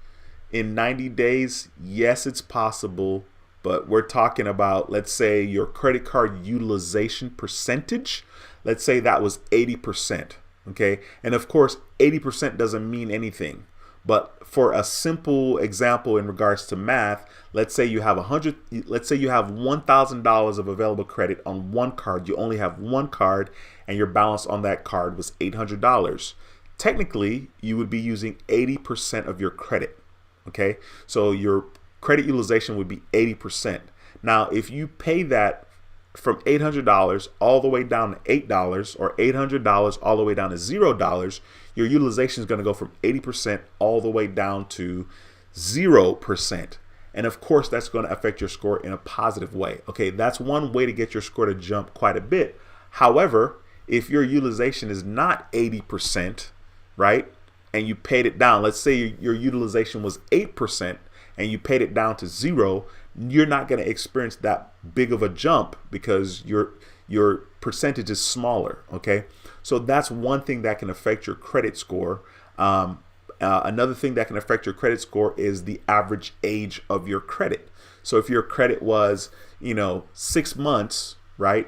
in 90 days, yes, it's possible, but we're talking about, let's say your credit card utilization percentage, let's say that was 80%, okay? And of course, 80% doesn't mean anything. But for a simple example in regards to math, let's say you have $1,000 of available credit on one card. You only have one card and your balance on that card was $800. Technically, you would be using 80% of your credit. Okay, so your credit utilization would be 80%. Now, if you pay that from $800 all the way down to $8 or $800 all the way down to $0, your utilization is going to go from 80% all the way down to 0%. And of course, that's going to affect your score in a positive way. Okay, that's one way to get your score to jump quite a bit. However, if your utilization is not 80%, right, and you paid it down, let's say your utilization was 8% and you paid it down to 0, you're not going to experience that big of a jump because your percentage is smaller. Okay, so that's one thing that can affect your credit score. Another thing that can affect your credit score is the average age of your credit. So if your credit was 6 months, right?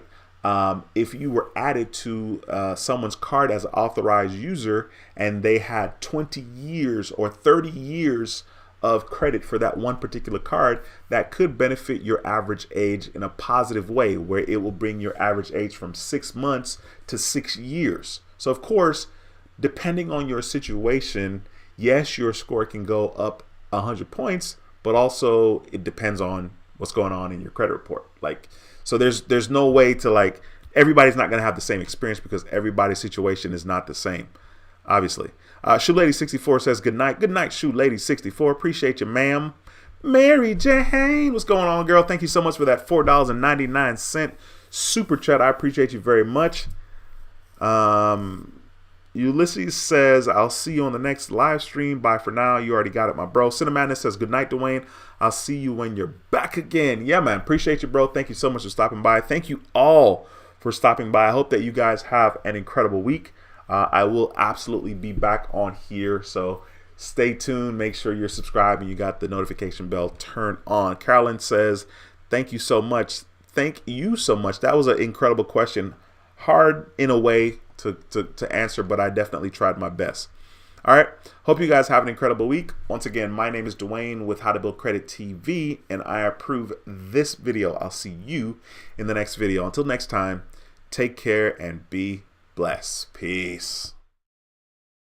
If you were added to someone's card as an authorized user and they had 20 years or 30 years of credit for that one particular card, that could benefit your average age in a positive way, where it will bring your average age from 6 months to 6 years. So of course, depending on your situation, yes, your score can go up 100 points, but also it depends on what's going on in your credit report. So there's no way to everybody's not going to have the same experience because everybody's situation is not the same, obviously. Shoe Lady 64 says good night. Good night, Shoe Lady 64. Appreciate you, ma'am. Mary Jane, what's going on, girl? Thank you so much for that $4.99 super chat. I appreciate you very much. Ulysses says, I'll see you on the next live stream. Bye for now. You already got it, my bro. Cinemadness says, good night, Dwayne. I'll see you when you're back again. Yeah, man. Appreciate you, bro. Thank you so much for stopping by. Thank you all for stopping by. I hope that you guys have an incredible week. I will absolutely be back on here. So stay tuned. Make sure you're subscribed and you got the notification bell turned on. Carolyn says, thank you so much. Thank you so much. That was an incredible question. Hard in a way to answer, but I definitely tried my best. All right. Hope you guys have an incredible week. Once again, my name is Dwayne with How to Build Credit TV, and I approve this video. I'll see you in the next video. Until next time, take care and be blessed. Peace.